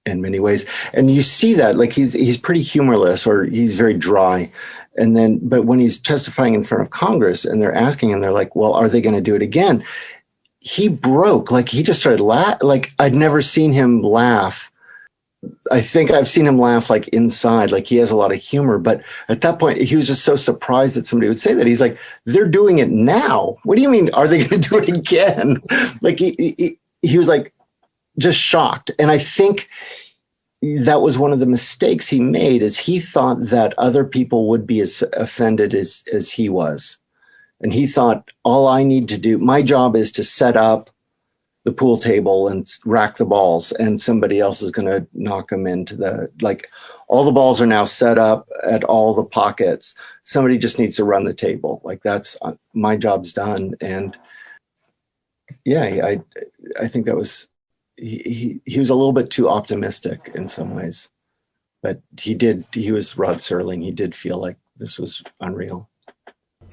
[SPEAKER 2] in many ways. And you see that, like, he's pretty humorless, or he's very dry. But when he's testifying in front of Congress and they're asking him, they're like, well, are they going to do it again? He broke, like he just started like I'd never seen him laugh. I think I've seen him laugh like inside, like he has a lot of humor. But at that point, he was just so surprised that somebody would say that. He's like, they're doing it now. What do you mean? Are they going to do it again? Like he was like just shocked. And I think that was one of the mistakes he made, is he thought that other people would be as offended as he was. And he thought, all I need to do, my job is to set up the pool table and rack the balls, and somebody else is going to knock them into all the balls are now set up at all the pockets. Somebody just needs to run the table. Like, that's my job's done. And yeah, I think that was, he was a little bit too optimistic in some ways, but he was Rod Serling. He did feel like this was unreal.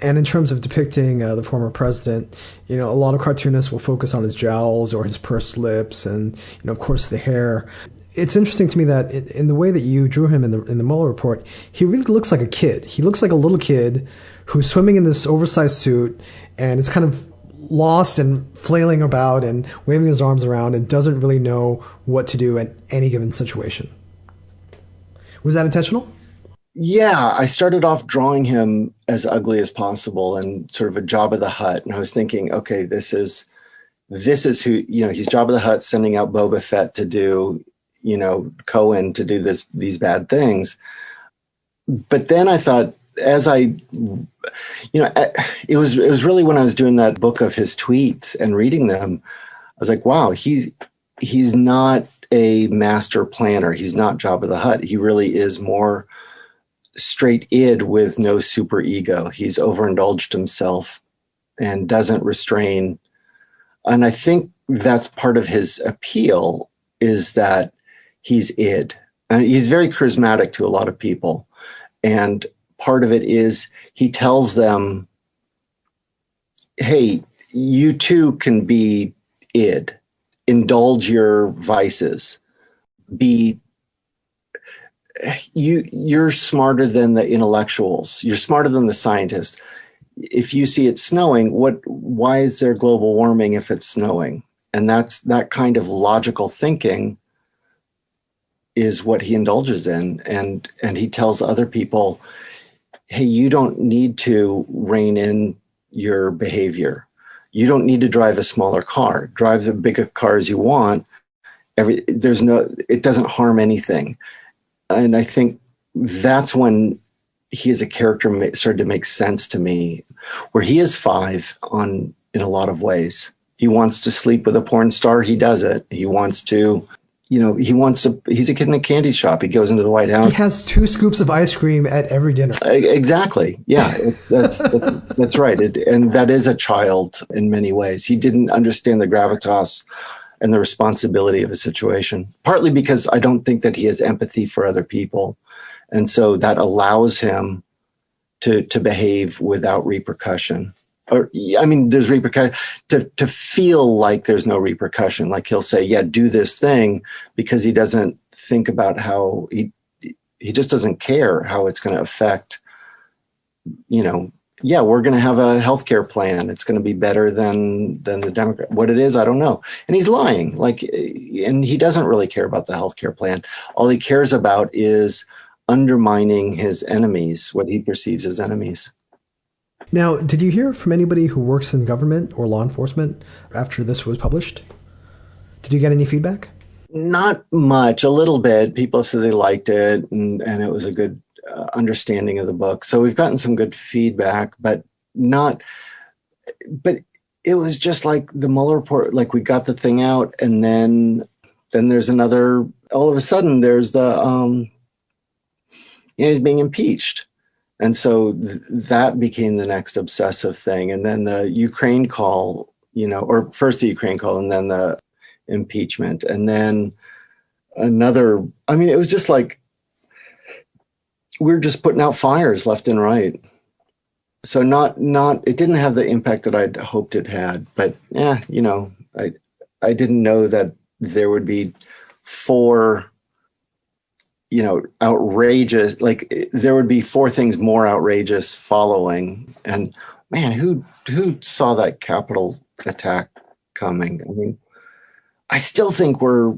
[SPEAKER 1] And in terms of depicting the former president, a lot of cartoonists will focus on his jowls or his pursed lips, and of course the hair. It's interesting to me that in the way that you drew him in the Mueller report, he really looks like a kid. He looks like a little kid who's swimming in this oversized suit and is kind of lost and flailing about and waving his arms around and doesn't really know what to do in any given situation. Was that intentional?
[SPEAKER 2] Yeah, I started off drawing him as ugly as possible and sort of a Jabba the Hutt. And I was thinking, okay, this is who, he's Jabba the Hutt sending out Boba Fett to do, Cohen to do these bad things. But then I thought, it was really when I was doing that book of his tweets and reading them, I was like, wow, he's not a master planner. He's not Jabba the Hutt. He really is more straight id with no super ego. He's overindulged himself and doesn't restrain. And I think that's part of his appeal, is that he's id. And he's very charismatic to a lot of people. And part of it is he tells them, hey, you too can be id. Indulge your vices. You're smarter than the intellectuals. You're smarter than the scientists. If you see it snowing, why is there global warming if it's snowing? And that kind of logical thinking is what he indulges in. And he tells other people, hey, you don't need to rein in your behavior. You don't need to drive a smaller car. Drive the bigger cars you want. It doesn't harm anything. And I think that's when he as a character started to make sense to me, where he is 5 in a lot of ways. He wants to sleep with a porn star. He does it. He wants to, he's a kid in a candy shop. He goes into the White House.
[SPEAKER 1] He has 2 scoops of ice cream at every dinner.
[SPEAKER 2] Exactly. Yeah, that's right. And that is a child in many ways. He didn't understand the gravitas and the responsibility of a situation, partly because I don't think that he has empathy for other people. And so that allows him to behave without repercussion. There's repercussion, to feel like there's no repercussion. Like he'll say, yeah, do this thing, because he doesn't think about how he just doesn't care how it's going to affect, yeah, we're going to have a healthcare plan. It's going to be better than the Democrat. What it is, I don't know. And he's lying. And he doesn't really care about the healthcare plan. All he cares about is undermining his enemies, what he perceives as enemies.
[SPEAKER 1] Now, did you hear from anybody who works in government or law enforcement after this was published? Did you get any feedback?
[SPEAKER 2] Not much, a little bit. People said they liked it and it was a good understanding of the book. So we've gotten some good feedback, but it was just like the Mueller report, like we got the thing out and then there's another, all of a sudden there's he's being impeached. And so that became the next obsessive thing. And then the Ukraine call, or first the Ukraine call and then the impeachment. And then another, it was just like, we're just putting out fires left and right. So it didn't have the impact that I'd hoped it had, but I didn't know that there would be 4, outrageous, like there would be 4 things more outrageous following. And man, who saw that Capitol attack coming? I still think we're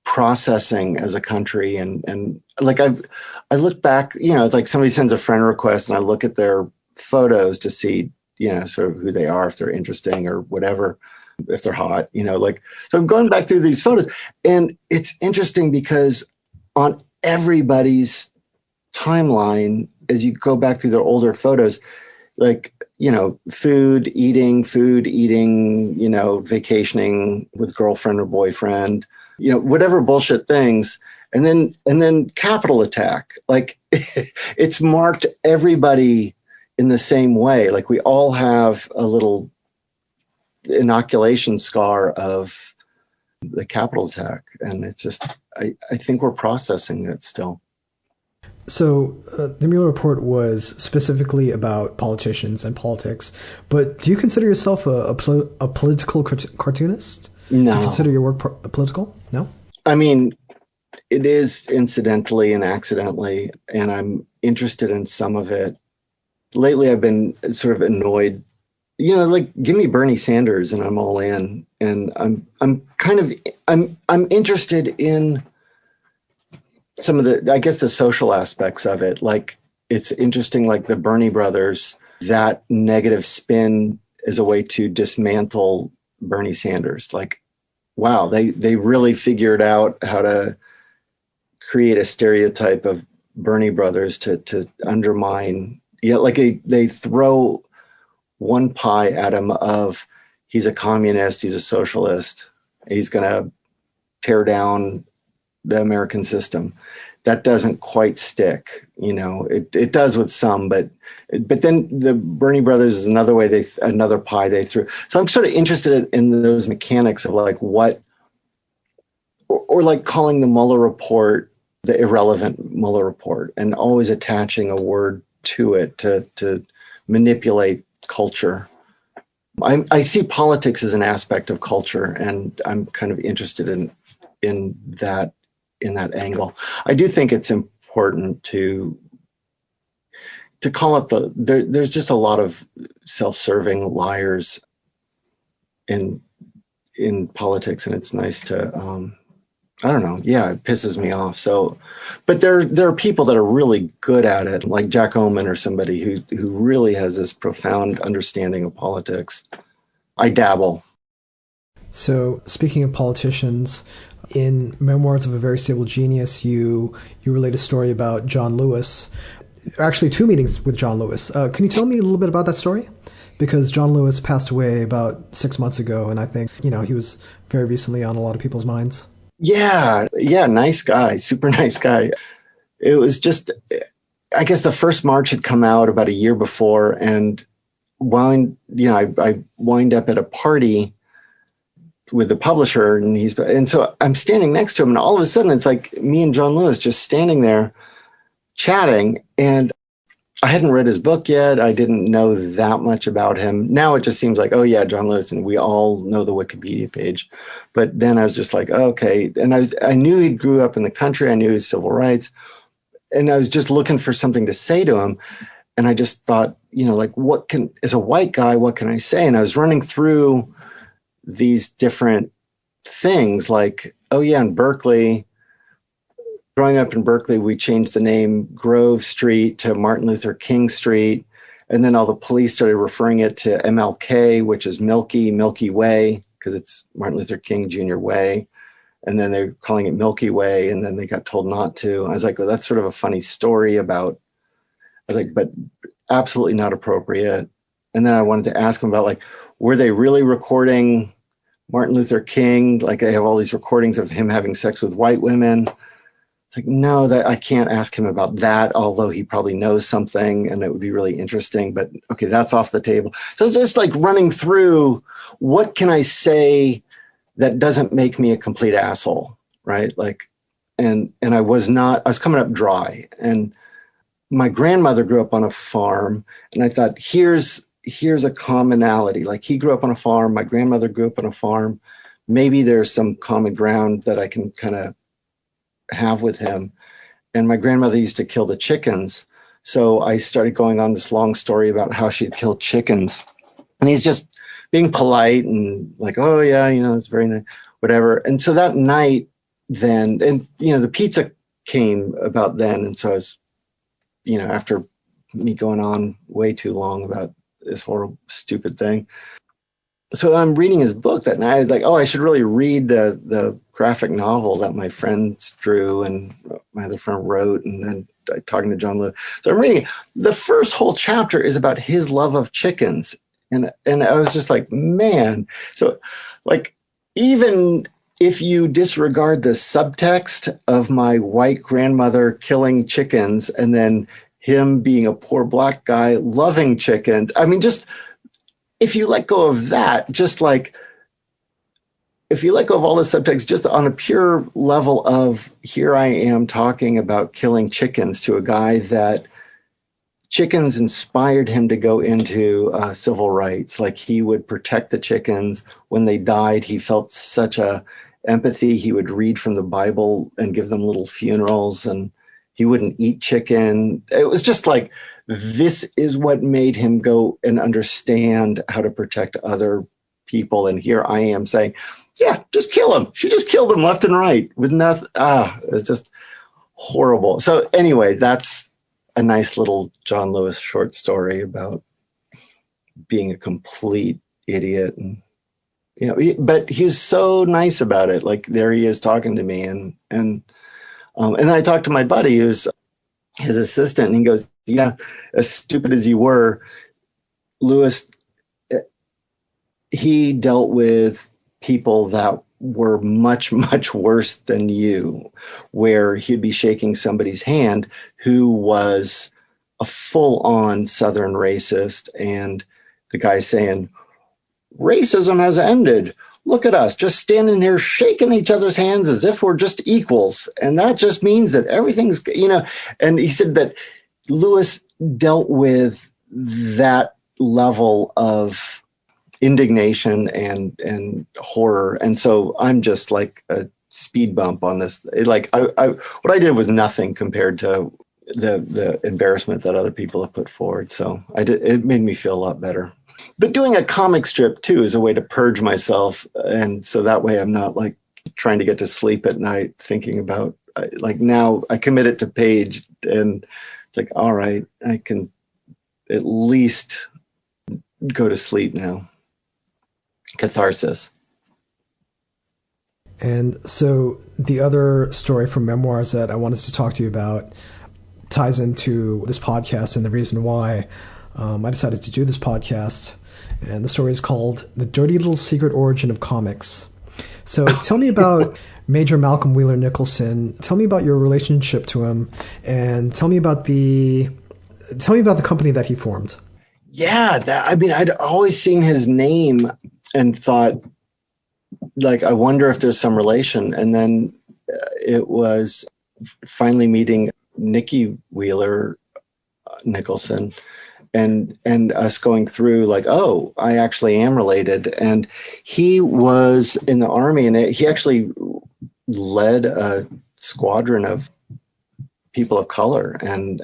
[SPEAKER 2] processing as a country and like I look back, it's like somebody sends a friend request and I look at their photos to see, sort of who they are, if they're interesting or whatever, if they're hot, so I'm going back through these photos and it's interesting because on everybody's timeline, as you go back through their older photos, like, food eating, vacationing with girlfriend or boyfriend, whatever bullshit things. And then Capitol attack, like it's marked everybody in the same way. Like we all have a little inoculation scar of the Capitol attack. And it's just, I think we're processing it still.
[SPEAKER 1] So, the Mueller report was specifically about politicians and politics, but do you consider yourself a political cartoonist? Do you consider
[SPEAKER 2] No,
[SPEAKER 1] your work political? No?
[SPEAKER 2] I mean, it is incidentally and accidentally, and I'm interested in some of it. Lately, I've been sort of annoyed. Like give me Bernie Sanders and I'm all in. And I'm kind of I'm interested in some of the, I guess, the social aspects of it. Like it's interesting, like the Bernie brothers, that negative spin is a way to dismantle Bernie Sanders. Like, wow, they really figured out how to create a stereotype of Bernie brothers to undermine. Like they throw one pie at him of he's a communist, he's a socialist, he's going to tear down the American system. That doesn't quite stick. It does with some, but then the Bernie brothers is another way another pie they threw. So I'm sort of interested in those mechanics of like what, or like calling the Mueller report the irrelevant Mueller report and always attaching a word to it to manipulate culture. I see politics as an aspect of culture, and I'm kind of interested in that in that angle. I do think it's important to call it there's just a lot of self-serving liars in politics, and it's nice to I don't know. Yeah, it pisses me off. So, but there are people that are really good at it, like Jack Oman or somebody who really has this profound understanding of politics. I dabble.
[SPEAKER 1] So, speaking of politicians, in Memoirs of a Very Stable Genius, you relate a story about John Lewis. Actually, two meetings with John Lewis. Can you tell me a little bit about that story? Because John Lewis passed away about 6 months ago, and I think he was very recently on a lot of people's minds.
[SPEAKER 2] Yeah, nice guy, super nice guy. It was just, I guess the first March had come out about a year before, and I wind up at a party with the publisher, and so I'm standing next to him, and all of a sudden it's like me and John Lewis just standing there chatting, and I hadn't read his book yet. I didn't know that much about him. Now it just seems like, oh yeah, John Lewis, and we all know the Wikipedia page. But then I was just like, oh, okay. And I knew he grew up in the country. I knew his civil rights. And I was just looking for something to say to him. And I just thought, like as a white guy, what can I say? And I was running through these different things like, oh yeah, in Berkeley, growing up in Berkeley, we changed the name Grove Street to Martin Luther King Street. And then all the police started referring it to MLK, which is Milky Way, because it's Martin Luther King Jr. Way. And then they're calling it Milky Way. And then they got told not to. I was like, well, that's sort of a funny story about, I was like, but absolutely not appropriate. And then I wanted to ask him about, like, were they really recording Martin Luther King? Like, they have all these recordings of him having sex with white women. Like, no, that I can't ask him about that, although he probably knows something and it would be really interesting. But okay, that's off the table. So it's just like running through, what can I say that doesn't make me a complete asshole, right? Like, and I was coming up dry. And my grandmother grew up on a farm, and I thought, here's a commonality. Like, he grew up on a farm, my grandmother grew up on a farm. Maybe there's some common ground that I can kind of have with him. And my grandmother used to kill the chickens. So I started going on this long story about how she'd killed chickens. And he's just being polite and like, oh yeah, it's very nice, whatever. And so that night then, and the pizza came about then. And so I was, after me going on way too long about this horrible, stupid thing. So I'm reading his book that night, like, oh, I should really read the graphic novel that my friends drew and my other friend wrote, and then talking to John Lewis. So I'm reading it. The first whole chapter is about his love of chickens. And I was just like, man. So, like, even if you disregard the subtext of my white grandmother killing chickens and then him being a poor black guy loving chickens, I mean, just if you let go of that, just like if you let go of all the subtext, just on a pure level of, here I am talking about killing chickens to a guy that chickens inspired him to go into civil rights. Like, he would protect the chickens. When they died, he felt such a empathy. He would read from the Bible and give them little funerals, and he wouldn't eat chicken. It was just like, this is what made him go and understand how to protect other people. And here I am saying, yeah, just kill him. She just killed him left and right with nothing. It's just horrible. So anyway, that's a nice little John Lewis short story about being a complete idiot. And, but he's so nice about it. Like, there he is talking to me, and I talked to my buddy who's his assistant, and he goes, yeah, as stupid as you were, Lewis, he dealt with people that were much, much worse than you, where he'd be shaking somebody's hand who was a full-on Southern racist, and the guy saying, racism has ended. Look at us just standing here shaking each other's hands as if we're just equals. And that just means that everything's, and he said that Lewis dealt with that level of indignation and horror. And so I'm just like a speed bump on this. Like, what I did was nothing compared to the embarrassment that other people have put forward. So it made me feel a lot better. But doing a comic strip too is a way to purge myself. And so that way I'm not like trying to get to sleep at night thinking about, like, now I commit it to page, and it's like, all right, I can at least go to sleep now. Catharsis.
[SPEAKER 1] And so the other story from memoirs that I wanted to talk to you about ties into this podcast and the reason why I decided to do this podcast. And the story is called The Dirty Little Secret Origin of Comics. So tell me about Major Malcolm Wheeler Nicholson. Tell me about your relationship to him, and tell me about the company that he formed.
[SPEAKER 2] Yeah, I'd always seen his name and thought, like, I wonder if there's some relation. And then it was finally meeting Nikki Wheeler Nicholson and us going through, like, oh, I actually am related. And he was in the Army, and he actually led a squadron of people of color and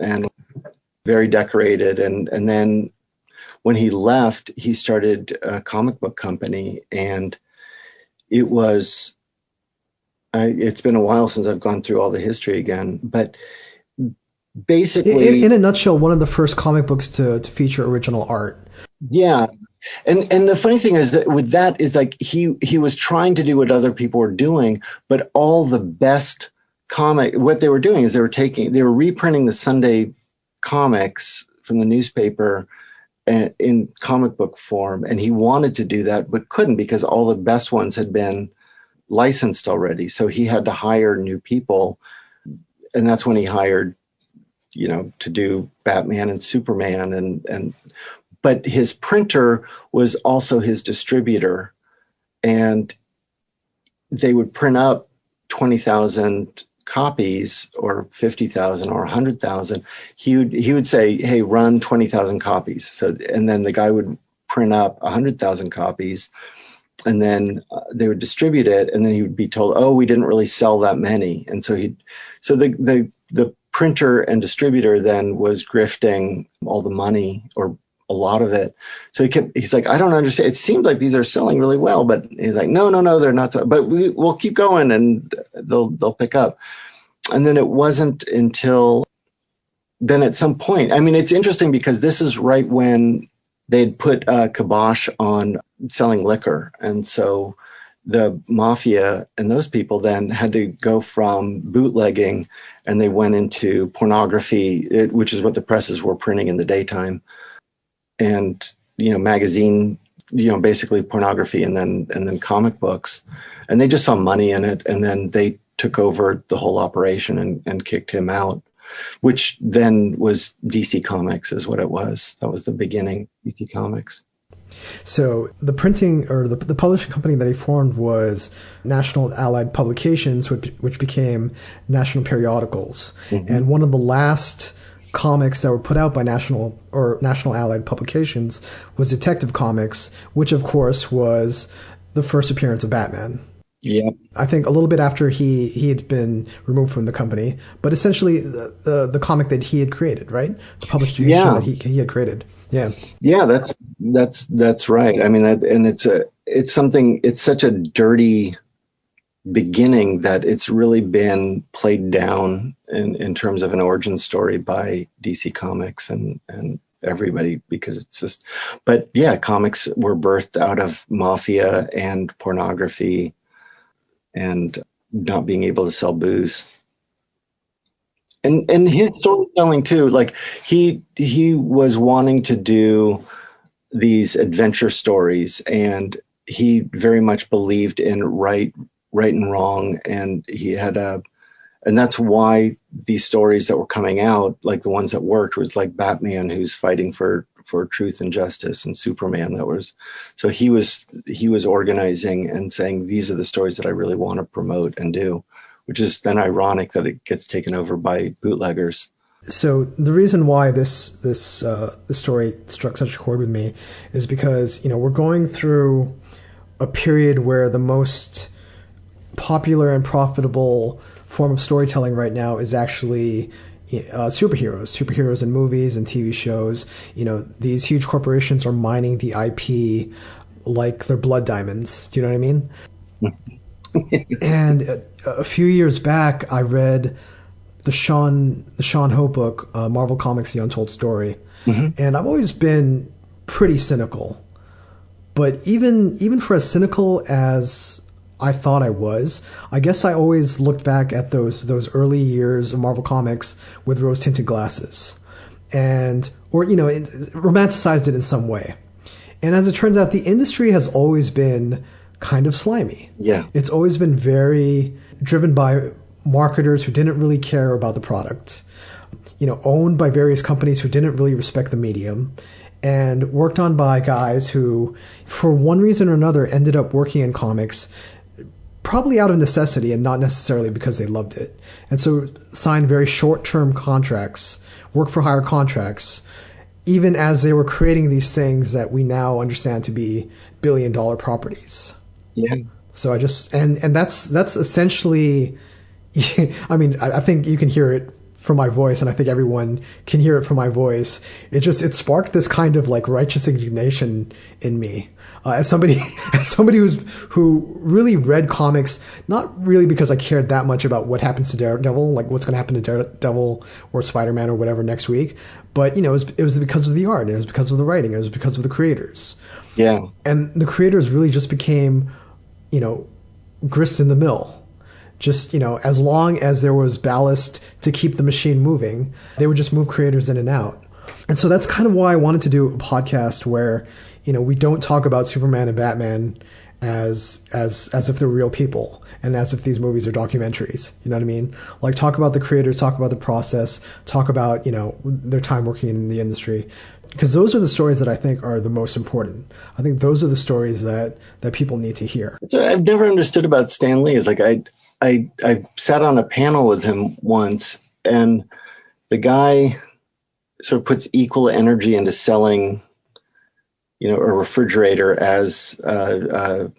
[SPEAKER 2] very decorated. And then when he left, he started a comic book company, and it was, it's been a while since I've gone through all the history again, but basically,
[SPEAKER 1] in a nutshell, one of the first comic books to feature original art.
[SPEAKER 2] Yeah. And the funny thing is that with that is, like, he was trying to do what other people were doing, but all the best what they were doing is they were reprinting the Sunday comics from the newspaper in comic book form. And he wanted to do that, but couldn't, because all the best ones had been licensed already. So he had to hire new people. And that's when he hired, to do Batman and Superman. But his printer was also his distributor, and they would print up 20,000 copies or 50,000 or 100,000. He would say, hey, run 20,000 copies. So, and then the guy would print up 100,000 copies, and then they would distribute it. And then he would be told, oh, we didn't really sell that many. And so the printer and distributor then was grifting all the money, or a lot of it. So he's like, I don't understand. It seemed like these are selling really well, but he's like, no, they're not. But we'll keep going, and they'll pick up. And then it wasn't until then, at some point, it's interesting because this is right when they'd put a kibosh on selling liquor. And so the mafia and those people then had to go from bootlegging, and they went into pornography, which is what the presses were printing in the daytime. And, magazine, basically pornography, and then comic books. And they just saw money in it. And then they took over the whole operation and kicked him out, which then was DC Comics is what it was. That was the beginning, DC Comics.
[SPEAKER 1] So the printing or the publishing company that he formed was National Allied Publications, which became National Periodicals.
[SPEAKER 2] Hmm.
[SPEAKER 1] And one of the last comics that were put out by National Allied Publications was Detective Comics, which of course was the first appearance of Batman.
[SPEAKER 2] Yeah.
[SPEAKER 1] I think a little bit after he had been removed from the company, but essentially the comic that he had created, right? The publication
[SPEAKER 2] Yeah.
[SPEAKER 1] that he had created. Yeah.
[SPEAKER 2] Yeah, that's right. I mean, and it's something. It's such a dirty beginning that it's really been played down in terms of an origin story by DC Comics and everybody, because it's just. But yeah, comics were birthed out of mafia and pornography and not being able to sell booze. And his storytelling too, like he was wanting to do these adventure stories, and he very much believed in right and wrong, and he had a and that's why these stories that were coming out, like the ones that worked, was like Batman, who's fighting for truth and justice, and Superman. That was so he was organizing and saying, these are the stories that I really want to promote and do, which is then ironic that it gets taken over by bootleggers.
[SPEAKER 1] So the reason why this story struck such a chord with me is because we're going through a period where the most popular and profitable form of storytelling right now is actually superheroes in movies and TV shows. These huge corporations are mining the IP like they're blood diamonds. Do you know what I mean? And a few years back, I read the Sean Ho book, Marvel Comics: The Untold Story, and I've always been pretty cynical. But even for as cynical as I thought I was, I guess I always looked back at those early years of Marvel Comics with rose tinted glasses, and or romanticized it in some way. And as it turns out, the industry has always been kind of slimy.
[SPEAKER 2] Yeah.
[SPEAKER 1] It's always been very driven by marketers who didn't really care about the product, owned by various companies who didn't really respect the medium, and worked on by guys who, for one reason or another, ended up working in comics probably out of necessity and not necessarily because they loved it. And so signed very short-term contracts, work-for-hire contracts, even as they were creating these things that we now understand to be billion-dollar properties.
[SPEAKER 2] Yeah.
[SPEAKER 1] So I just and that's essentially. I mean, I think you can hear it from my voice, and I think everyone can hear it from my voice. It sparked this kind of like righteous indignation in me. As somebody who really read comics, not really because I cared that much about what happens to Daredevil, like what's going to happen to Daredevil or Spider-Man or whatever next week, but it was because of the art, it was because of the writing, it was because of the creators.
[SPEAKER 2] Yeah.
[SPEAKER 1] And the creators really just became, grist in the mill. Just, as long as there was ballast to keep the machine moving, they would just move creators in and out. And so that's kind of why I wanted to do a podcast where, we don't talk about Superman and Batman as if they're real people and as if these movies are documentaries. You know what I mean? Like, talk about the creators, talk about the process, talk about, their time working in the industry. Because those are the stories that I think are the most important. I think those are the stories that people need to hear.
[SPEAKER 2] So I've never understood about Stan Lee is like I sat on a panel with him once, and the guy sort of puts equal energy into selling, a refrigerator as a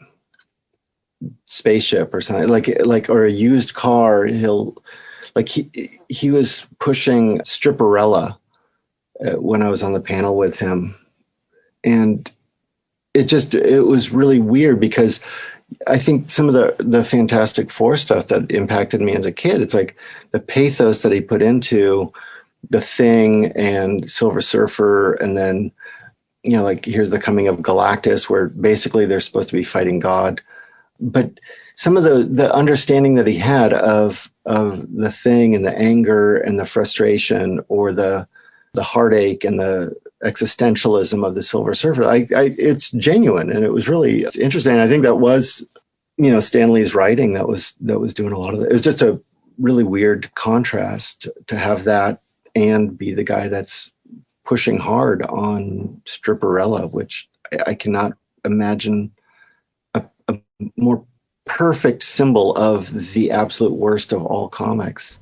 [SPEAKER 2] spaceship or something, like or a used car. He was pushing Stripperella when I was on the panel with him, and it was really weird because I think some of the Fantastic Four stuff that impacted me as a kid, it's like the pathos that he put into The Thing and Silver Surfer, and then like here's the coming of Galactus, where basically they're supposed to be fighting God, but some of the understanding that he had of The Thing and the anger and the frustration, or the heartache and the existentialism of the Silver Surfer, it's genuine, and it was really interesting. I think that was, Stan Lee's writing that was doing a lot of it. It was just a really weird contrast to have that and be the guy that's pushing hard on Stripperella, which I cannot imagine a more perfect symbol of the absolute worst of all comics.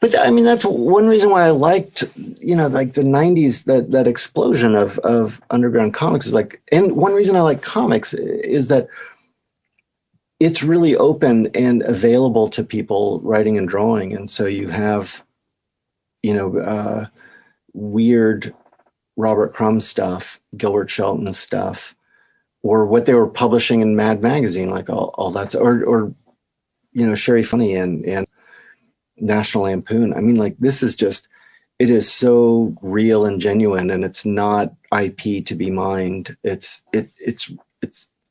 [SPEAKER 2] But I mean, that's one reason why I liked, like the '90s, that explosion of underground comics is like, and one reason I like comics is that it's really open and available to people writing and drawing. And so you have, weird Robert Crumb stuff, Gilbert Shelton stuff, or what they were publishing in Mad Magazine, like all that, or Sherry Funny and National Lampoon. I mean, like, this is just, it is so real and genuine, and it's not IP to be mined. It's a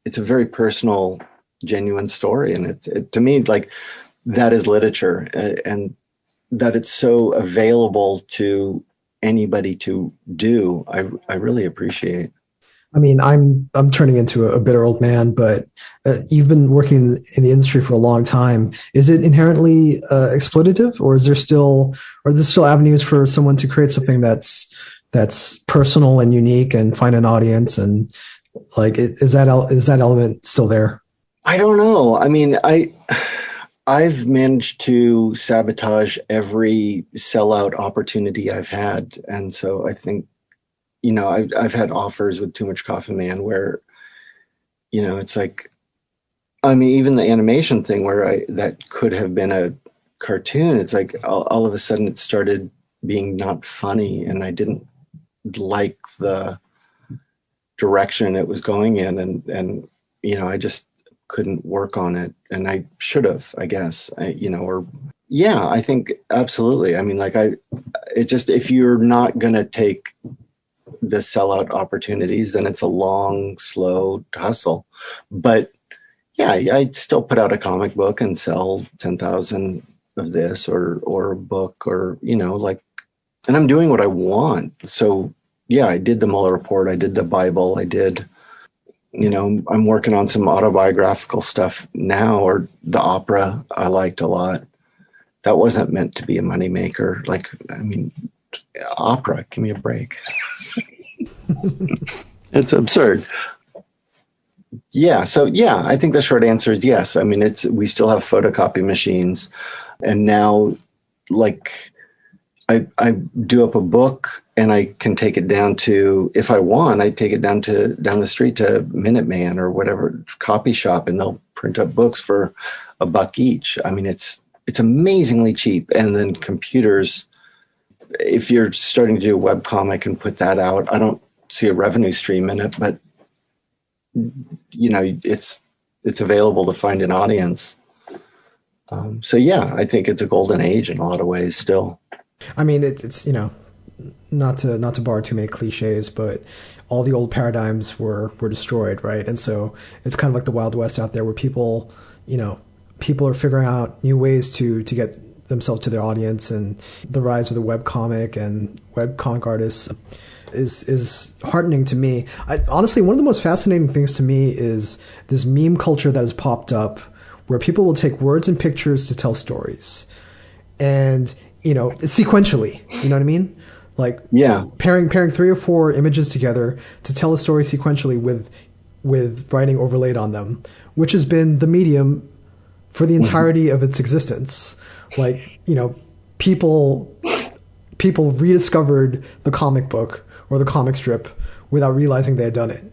[SPEAKER 2] very personal, genuine story, and it to me, like, that is literature, and that it's so available to anybody to do. I really appreciate.
[SPEAKER 1] I mean, I'm turning into a bitter old man, but you've been working in the industry for a long time. Is it inherently exploitative, or is there still avenues for someone to create something that's personal and unique and find an audience? And like, is that element still there?
[SPEAKER 2] I don't know. I mean, I've managed to sabotage every sellout opportunity I've had, and so I think, I've had offers with Too Much Coffee Man where, it's like, I mean, even the animation thing where that could have been a cartoon, it's like all of a sudden it started being not funny, and I didn't like the direction it was going in, and I just couldn't work on it, and I should have, I guess. Yeah, I think absolutely. I mean, like, if you're not gonna take the sellout opportunities, then it's a long, slow hustle. But yeah, I still put out a comic book and sell 10,000 of this or a book, or, like, and I'm doing what I want. So yeah, I did the Mueller report. I did the Bible. I did, I'm working on some autobiographical stuff now, or the opera I liked a lot. That wasn't meant to be a moneymaker. Like, I mean, opera, give me a break. It's absurd. Yeah. So yeah, I think the short answer is yes. I mean, we still have photocopy machines, and now, like, I do up a book and I can take it down to, if I want, I take it down the street to Minuteman or whatever copy shop, and they'll print up books for $1 each. I mean, it's amazingly cheap. And then computers, if you're starting to do a webcomic and put that out, I don't see a revenue stream in it, but it's available to find an audience. So yeah, I think it's a golden age in a lot of ways still.
[SPEAKER 1] I mean, it's not to borrow too many cliches, but all the old paradigms were destroyed, right? And so it's kind of like the Wild West out there, where people are figuring out new ways to get themselves to their audience, and the rise of the webcomic and webcomic artists is heartening to me. Honestly, one of the most fascinating things to me is this meme culture that has popped up, where people will take words and pictures to tell stories, and sequentially, you know what I mean? Like,
[SPEAKER 2] yeah,
[SPEAKER 1] pairing 3 or 4 images together to tell a story sequentially with writing overlaid on them, which has been the medium for the entirety of its existence. Like, people rediscovered the comic book or the comic strip without realizing they had done it.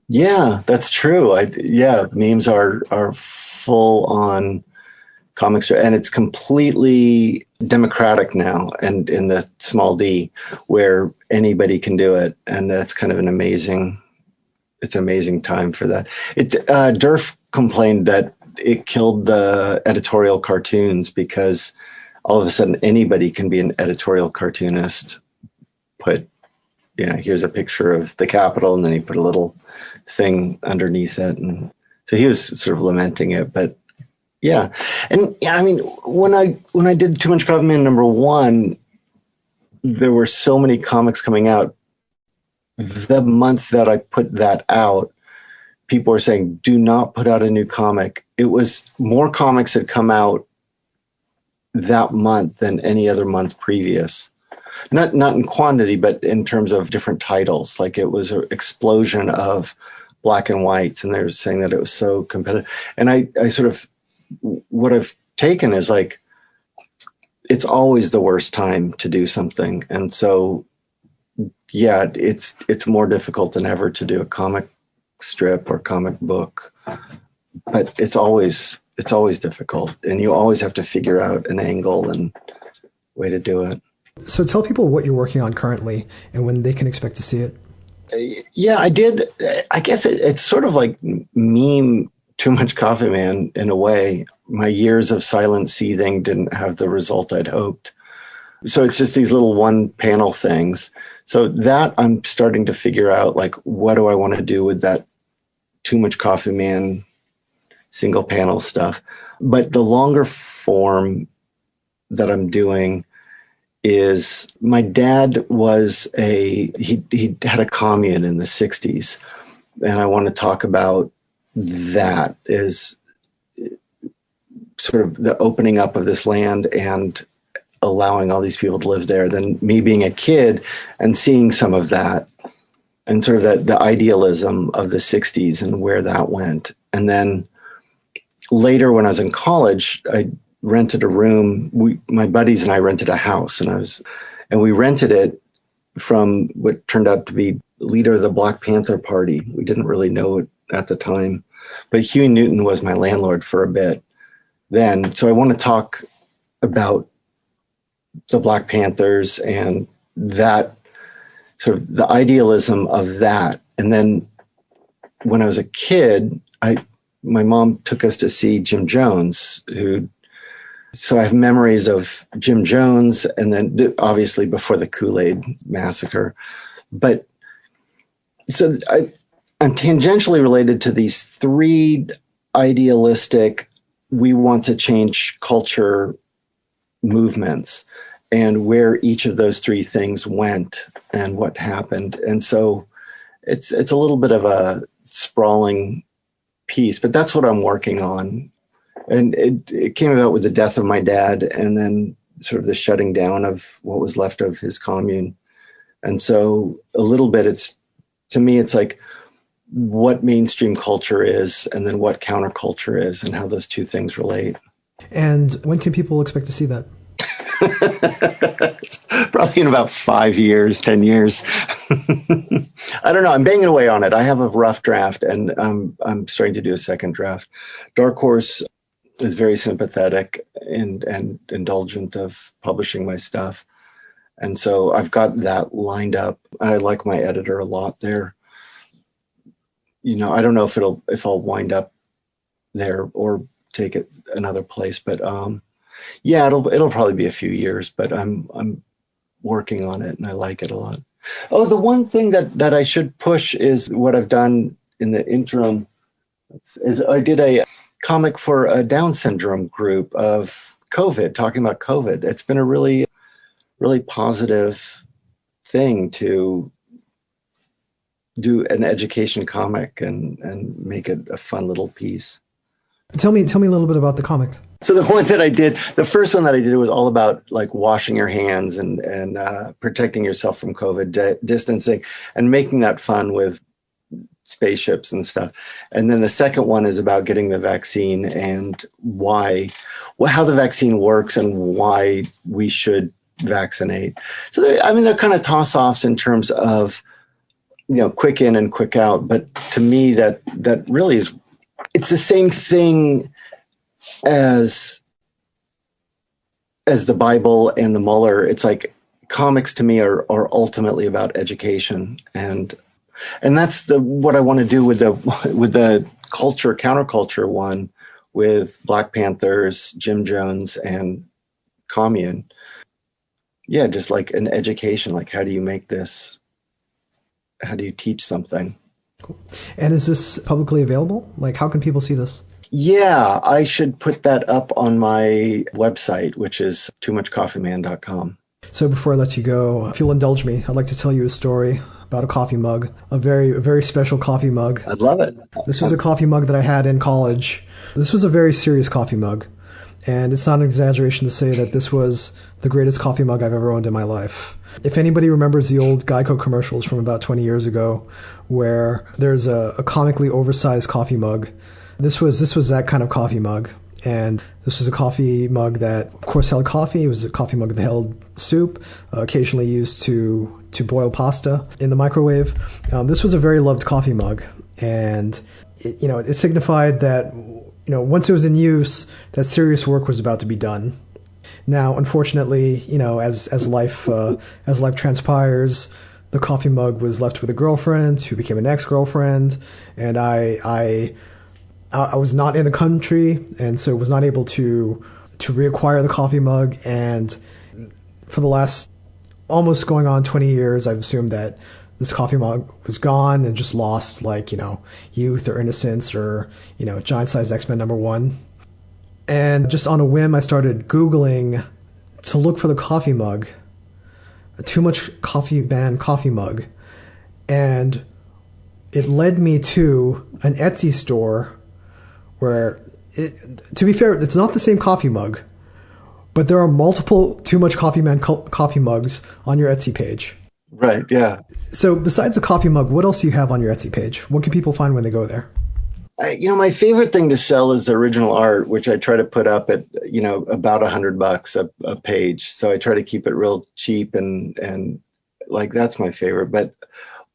[SPEAKER 2] Yeah, that's true. Memes are full on comic strip, and it's completely democratic now, and in the small d, where anybody can do it, and that's kind of an amazing time for that. Durf complained that it killed the editorial cartoons, because all of a sudden anybody can be an editorial cartoonist. Here's a picture of the Capitol, and then he put a little thing underneath it, and so he was sort of lamenting it. But yeah, and yeah, I mean, when I did Too Much Coffee Man #1, there were so many comics coming out. The month that I put that out, people were saying, "Do not put out a new comic." It was more comics had come out that month than any other month previous. not in quantity, but in terms of different titles. Like it was an explosion of black and whites, and they were saying that it was so competitive. And I sort of, what I've taken is like, it's always the worst time to do something. And so, yeah, it's more difficult than ever to do a comic strip or comic book, but it's always difficult, and you always have to figure out an angle and way to do it.
[SPEAKER 1] So tell people what you're working on currently and when they can expect to see it.
[SPEAKER 2] Yeah, I did. I guess it's sort of like meme Too Much Coffee Man in a way. My years of silent seething didn't have the result I'd hoped. So it's just these little one panel things. So that I'm starting to figure out, like, what do I want to do with that Too Much Coffee Man single panel stuff? But the longer form that I'm doing is, my dad was he had a commune in the 60s, and I want to talk about that, is sort of the opening up of this land and allowing all these people to live there. Then me being a kid and seeing some of that, and sort of the idealism of the 60s and where that went. And then later, when I was in college, I rented a room. My buddies and I rented a house, and we rented it from what turned out to be leader of the Black Panther Party. We didn't really know it at the time, but Huey Newton was my landlord for a bit then. So I want to talk about the Black Panthers and that sort of the idealism of that. And then when I was a kid, my mom took us to see Jim Jones, so I have memories of Jim Jones, and then obviously before the Kool-Aid massacre. But so I'm tangentially related to these three idealistic, we want to change culture movements, and where each of those three things went and what happened. And so it's a little bit of a sprawling piece, but that's what I'm working on. And it came about with the death of my dad, and then sort of the shutting down of what was left of his commune. And so a little bit, to me, it's like what mainstream culture is, and then what counterculture is, and how those two things relate.
[SPEAKER 1] And when can people expect to see that?
[SPEAKER 2] Probably in about 5 years, 10 years. I don't know. I'm banging away on it. I have a rough draft, and I'm starting to do a second draft. Dark Horse is very sympathetic and indulgent of publishing my stuff. And so I've got that lined up. I like my editor a lot there. I don't know if I'll wind up there or take it another place, but yeah, it'll probably be a few years, but I'm working on it and I like it a lot. Oh, the one thing that I should push is what I've done in the interim is I did a comic for a Down syndrome group of COVID, talking about COVID. It's been a really, really positive thing to do an education comic and make it a fun little piece.
[SPEAKER 1] Tell me a little bit about the comic.
[SPEAKER 2] So the first one that I did was all about like washing your hands and protecting yourself from COVID, distancing, and making that fun with spaceships and stuff. And then the second one is about getting the vaccine and how the vaccine works and why we should vaccinate. So they're kind of toss-offs in terms of, quick in and quick out. But to me, that really it's the same thing as the Bible and the Mueller. It's like comics to me are ultimately about education, and that's what I want to do with the culture counterculture one, with Black Panthers, Jim Jones, and Commune. Yeah, just like an education, like how do you make this? How do you teach something?
[SPEAKER 1] Cool. And is this publicly available? Like, how can people see this?
[SPEAKER 2] Yeah, I should put that up on my website, which is toomuchcoffeeman.com.
[SPEAKER 1] So before I let you go, if you'll indulge me, I'd like to tell you a story about a coffee mug, a very, very special coffee mug.
[SPEAKER 2] I'd love it.
[SPEAKER 1] This was a coffee mug that I had in college. This was a very serious coffee mug. And it's not an exaggeration to say that this was the greatest coffee mug I've ever owned in my life. If anybody remembers the old Geico commercials from about 20 years ago, where there's a comically oversized coffee mug, this was that kind of coffee mug. And this was a coffee mug that, of course, held coffee. It was a coffee mug that held soup, occasionally used to boil pasta in the microwave. This was a very loved coffee mug. And, it signified that, once it was in use, that serious work was about to be done. Now, unfortunately, as life transpires, the coffee mug was left with a girlfriend who became an ex-girlfriend, and I was not in the country, and so was not able to reacquire the coffee mug. And for the last almost going on 20 years, I've assumed that this coffee mug was gone and just lost, like, youth or innocence or, giant-sized X-Men #1. And just on a whim, I started Googling to look for the coffee mug, a Too Much Coffee Man coffee mug. And it led me to an Etsy store where, to be fair, it's not the same coffee mug, but there are multiple Too Much Coffee Man coffee mugs on your Etsy page.
[SPEAKER 2] Right, yeah.
[SPEAKER 1] So besides the coffee mug, what else do you have on your Etsy page? What can people find when they go there?
[SPEAKER 2] My favorite thing to sell is the original art, which I try to put up at, about $100 a page. So I try to keep it real cheap and like, that's my favorite. But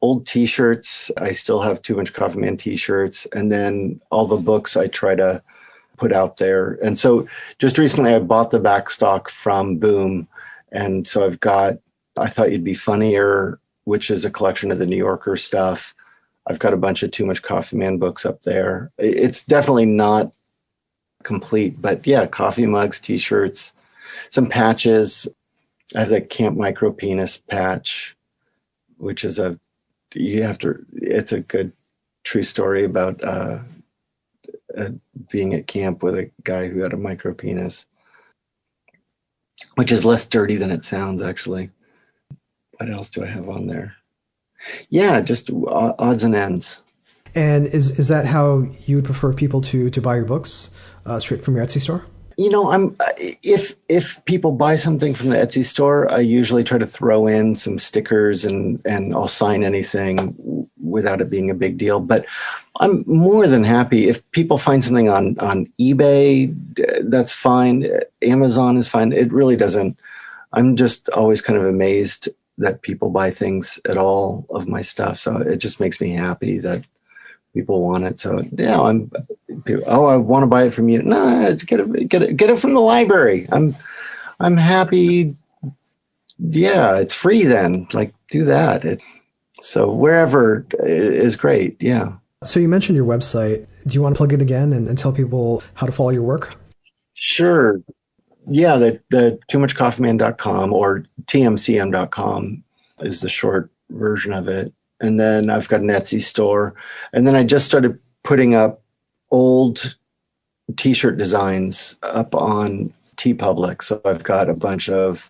[SPEAKER 2] old t-shirts, I still have Too Much Coffee Man t-shirts. And then all the books I try to put out there. And so just recently I bought the back stock from Boom. And so I've got I Thought You'd Be Funnier, which is a collection of the New Yorker stuff. I've got a bunch of Too Much Coffee Man books up there. It's definitely not complete, but yeah, coffee mugs, t-shirts, some patches. I have the Camp Micro Penis patch, which is it's a good true story about being at camp with a guy who had a micro penis, which is less dirty than it sounds, actually. What else do I have on there? Yeah, just odds and ends.
[SPEAKER 1] And is that how you would prefer people to buy your books straight from your Etsy store?
[SPEAKER 2] If people buy something from the Etsy store, I usually try to throw in some stickers and I'll sign anything without it being a big deal. But I'm more than happy if people find something on eBay, that's fine. Amazon is fine. It really doesn't. I'm just always kind of amazed that people buy things at all of my stuff. So it just makes me happy that people want it. So yeah, I want to buy it from you. No, get it from the library. I'm happy. Yeah, it's free then. Like, do that. So wherever is great. Yeah.
[SPEAKER 1] So you mentioned your website. Do you want to plug it again and tell people how to follow your work?
[SPEAKER 2] Sure. Yeah, the toomuchcoffeeman.com or tmcm.com is the short version of it. And then I've got an Etsy store. And then I just started putting up old t-shirt designs up on TeePublic. So I've got a bunch of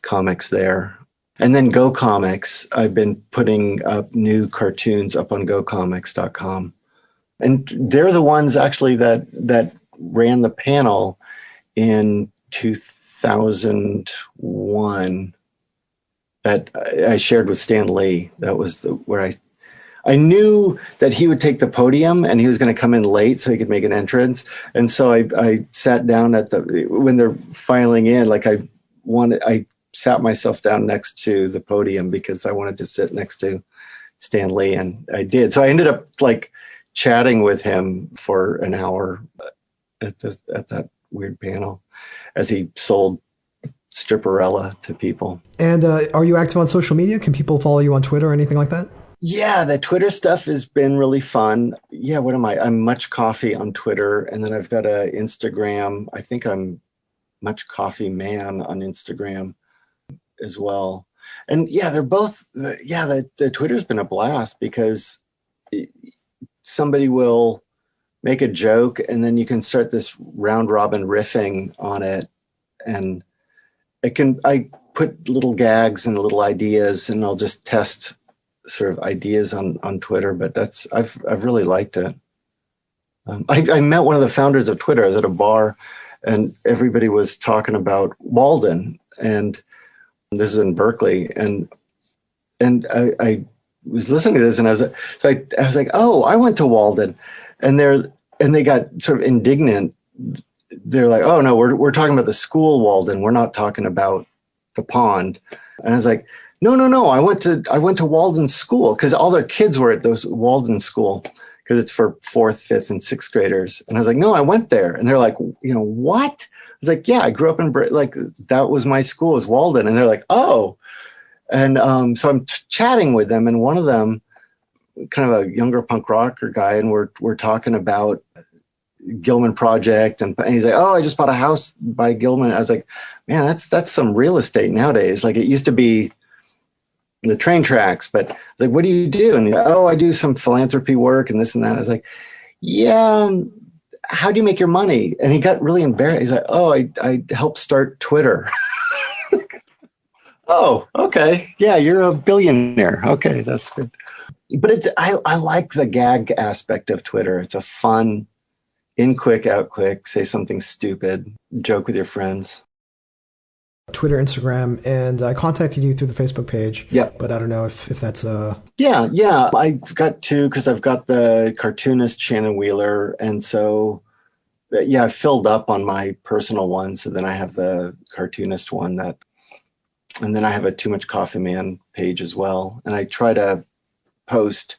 [SPEAKER 2] comics there. And then Go Comics, I've been putting up new cartoons up on gocomics.com. And they're the ones actually that ran the panel in 2001 that I shared with Stan Lee. That was where I knew that he would take the podium and he was going to come in late so he could make an entrance. And so I sat down when they're filing in, like I sat myself down next to the podium because I wanted to sit next to Stan Lee, and I did. So I ended up like chatting with him for an hour at that weird panel as he sold stripperella to people. And
[SPEAKER 1] are you active on social media? Can people follow you on Twitter or anything like that?
[SPEAKER 2] Yeah, the Twitter stuff has been really fun. Yeah, what am I? I'm Much Coffee on Twitter, and then I've got a Instagram. I think I'm Much Coffee Man on Instagram as well. And yeah, they're both. The Twitter's been a blast because somebody will make a joke, and then you can start this round robin riffing on it, and I put little gags and little ideas, and I'll just test sort of ideas on Twitter. But I've really liked it. I met one of the founders of Twitter. I was at a bar, and everybody was talking about Walden, and this is in Berkeley, and I was listening to this, and I was like, oh, I went to Walden, and they got sort of indignant. They're like, oh no, we're talking about the school Walden. We're not talking about the pond. And I was like, no, I went to Walden School, because all their kids were at those Walden School, because it's for 4th, 5th, and 6th graders. And I was like, no, I went there. And they're like, what? I was like, yeah, I grew up in like that was my school, was Walden. And they're like, oh. And so I'm chatting with them, and one of them, kind of a younger punk rocker guy, and we're talking about Gilman Project, and he's like, oh, I just bought a house by Gilman. I was like, man, that's some real estate nowadays. Like, it used to be the train tracks, but like, what do you do? And he's like, oh, I do some philanthropy work and this and that. I was like, yeah, how do you make your money? And he got really embarrassed. He's like, oh, I helped start Twitter. Oh, okay. Yeah, you're a billionaire. Okay, that's good. But I like the gag aspect of Twitter. It's a fun, in quick, out quick, say something stupid, joke with your friends.
[SPEAKER 1] Twitter, Instagram, and I contacted you through the Facebook page.
[SPEAKER 2] Yeah.
[SPEAKER 1] But I don't know if that's
[SPEAKER 2] Yeah. I've got two, because I've got the cartoonist Shannon Wheeler, and so yeah, I've filled up on my personal one. So then I have the cartoonist one and then I have a Too Much Coffee Man page as well. And I try to post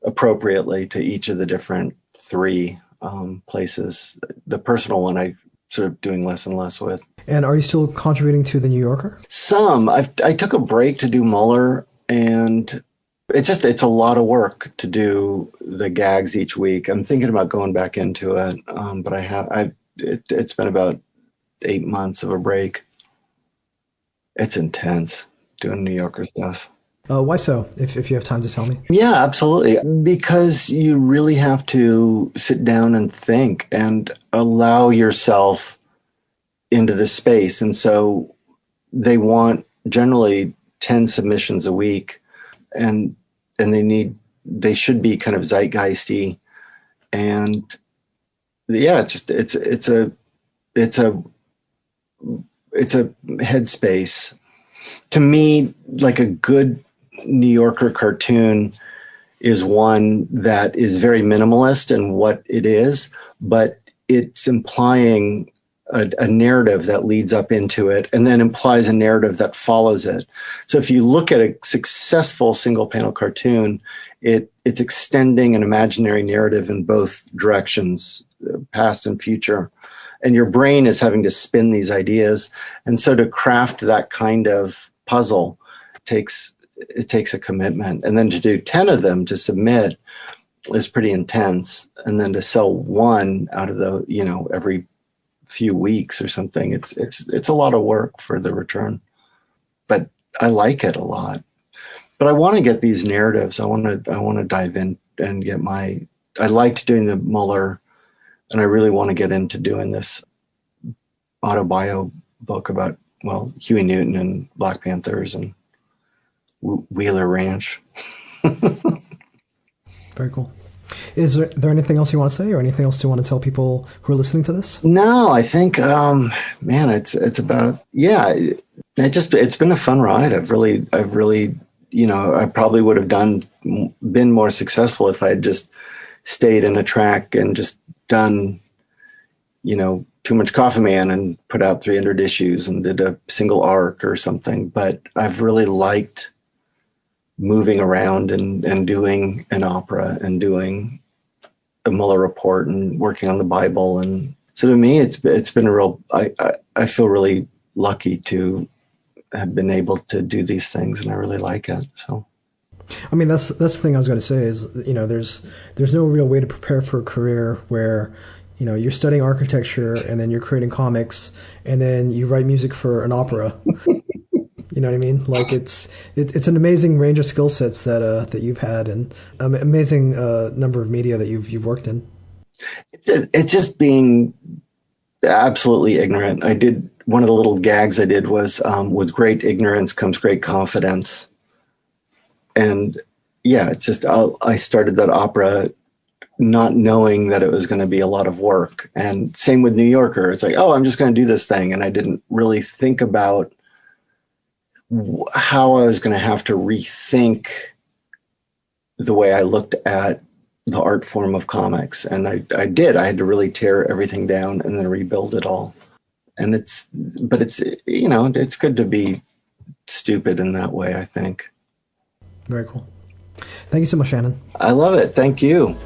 [SPEAKER 2] appropriately to each of the different three places. The personal one I sort of doing less and less with.
[SPEAKER 1] And are you still contributing to the New Yorker?
[SPEAKER 2] Some. I took a break to do Mueller, and it's a lot of work to do the gags each week. I'm thinking about going back into it, but it's been about 8 months of a break. It's intense doing New Yorker stuff.
[SPEAKER 1] Why so? If you have time to tell me.
[SPEAKER 2] Yeah, absolutely. Because you really have to sit down and think and allow yourself into the space. And so they want generally 10 submissions a week, and they should be kind of zeitgeisty. And yeah, it's a headspace. To me, like, a good New Yorker cartoon is one that is very minimalist in what it is, but it's implying a narrative that leads up into it, and then implies a narrative that follows it. So if you look at a successful single panel cartoon, it's extending an imaginary narrative in both directions, past and future. And your brain is having to spin these ideas. And so to craft that kind of puzzle takes a commitment. And then to do 10 of them to submit is pretty intense. And then to sell one out of the, every few weeks or something, it's a lot of work for the return. But I like it a lot. But I want to get these narratives. I want to dive in and get I liked doing the Mueller, and I really want to get into doing this autobio book about, Huey Newton and Black Panthers and Wheeler Ranch.
[SPEAKER 1] Very cool. Is there anything else you want to say, or anything else you want to tell people who are listening to this?
[SPEAKER 2] No, I think, it's about, it's been a fun ride. I've really, I probably would have been more successful if I had just stayed in a track and just done, Too Much Coffee Man and put out 300 issues and did a single arc or something. But I've really liked moving around and doing an opera and doing a Mueller report and working on the Bible. And so to me, it's been a real, I feel really lucky to have been able to do these things, and I really like it. So.
[SPEAKER 1] I mean, that's the thing I was going to say is, there's no real way to prepare for a career where, you're studying architecture and then you're creating comics and then you write music for an opera. You know what I mean? Like, it's an amazing range of skill sets that you've had, and amazing number of media that you've worked in.
[SPEAKER 2] It's just being absolutely ignorant. I did one of the little gags I did was with great ignorance comes great confidence. And yeah, it's just I started that opera not knowing that it was going to be a lot of work. And same with New Yorker. It's like, oh, I'm just going to do this thing. And I didn't really think about how I was going to have to rethink the way I looked at the art form of comics. And I did. I had to really tear everything down and then rebuild it all. And but it's, it's good to be stupid in that way, I think.
[SPEAKER 1] Very cool. Thank you so much, Shannon.
[SPEAKER 2] I love it. Thank you.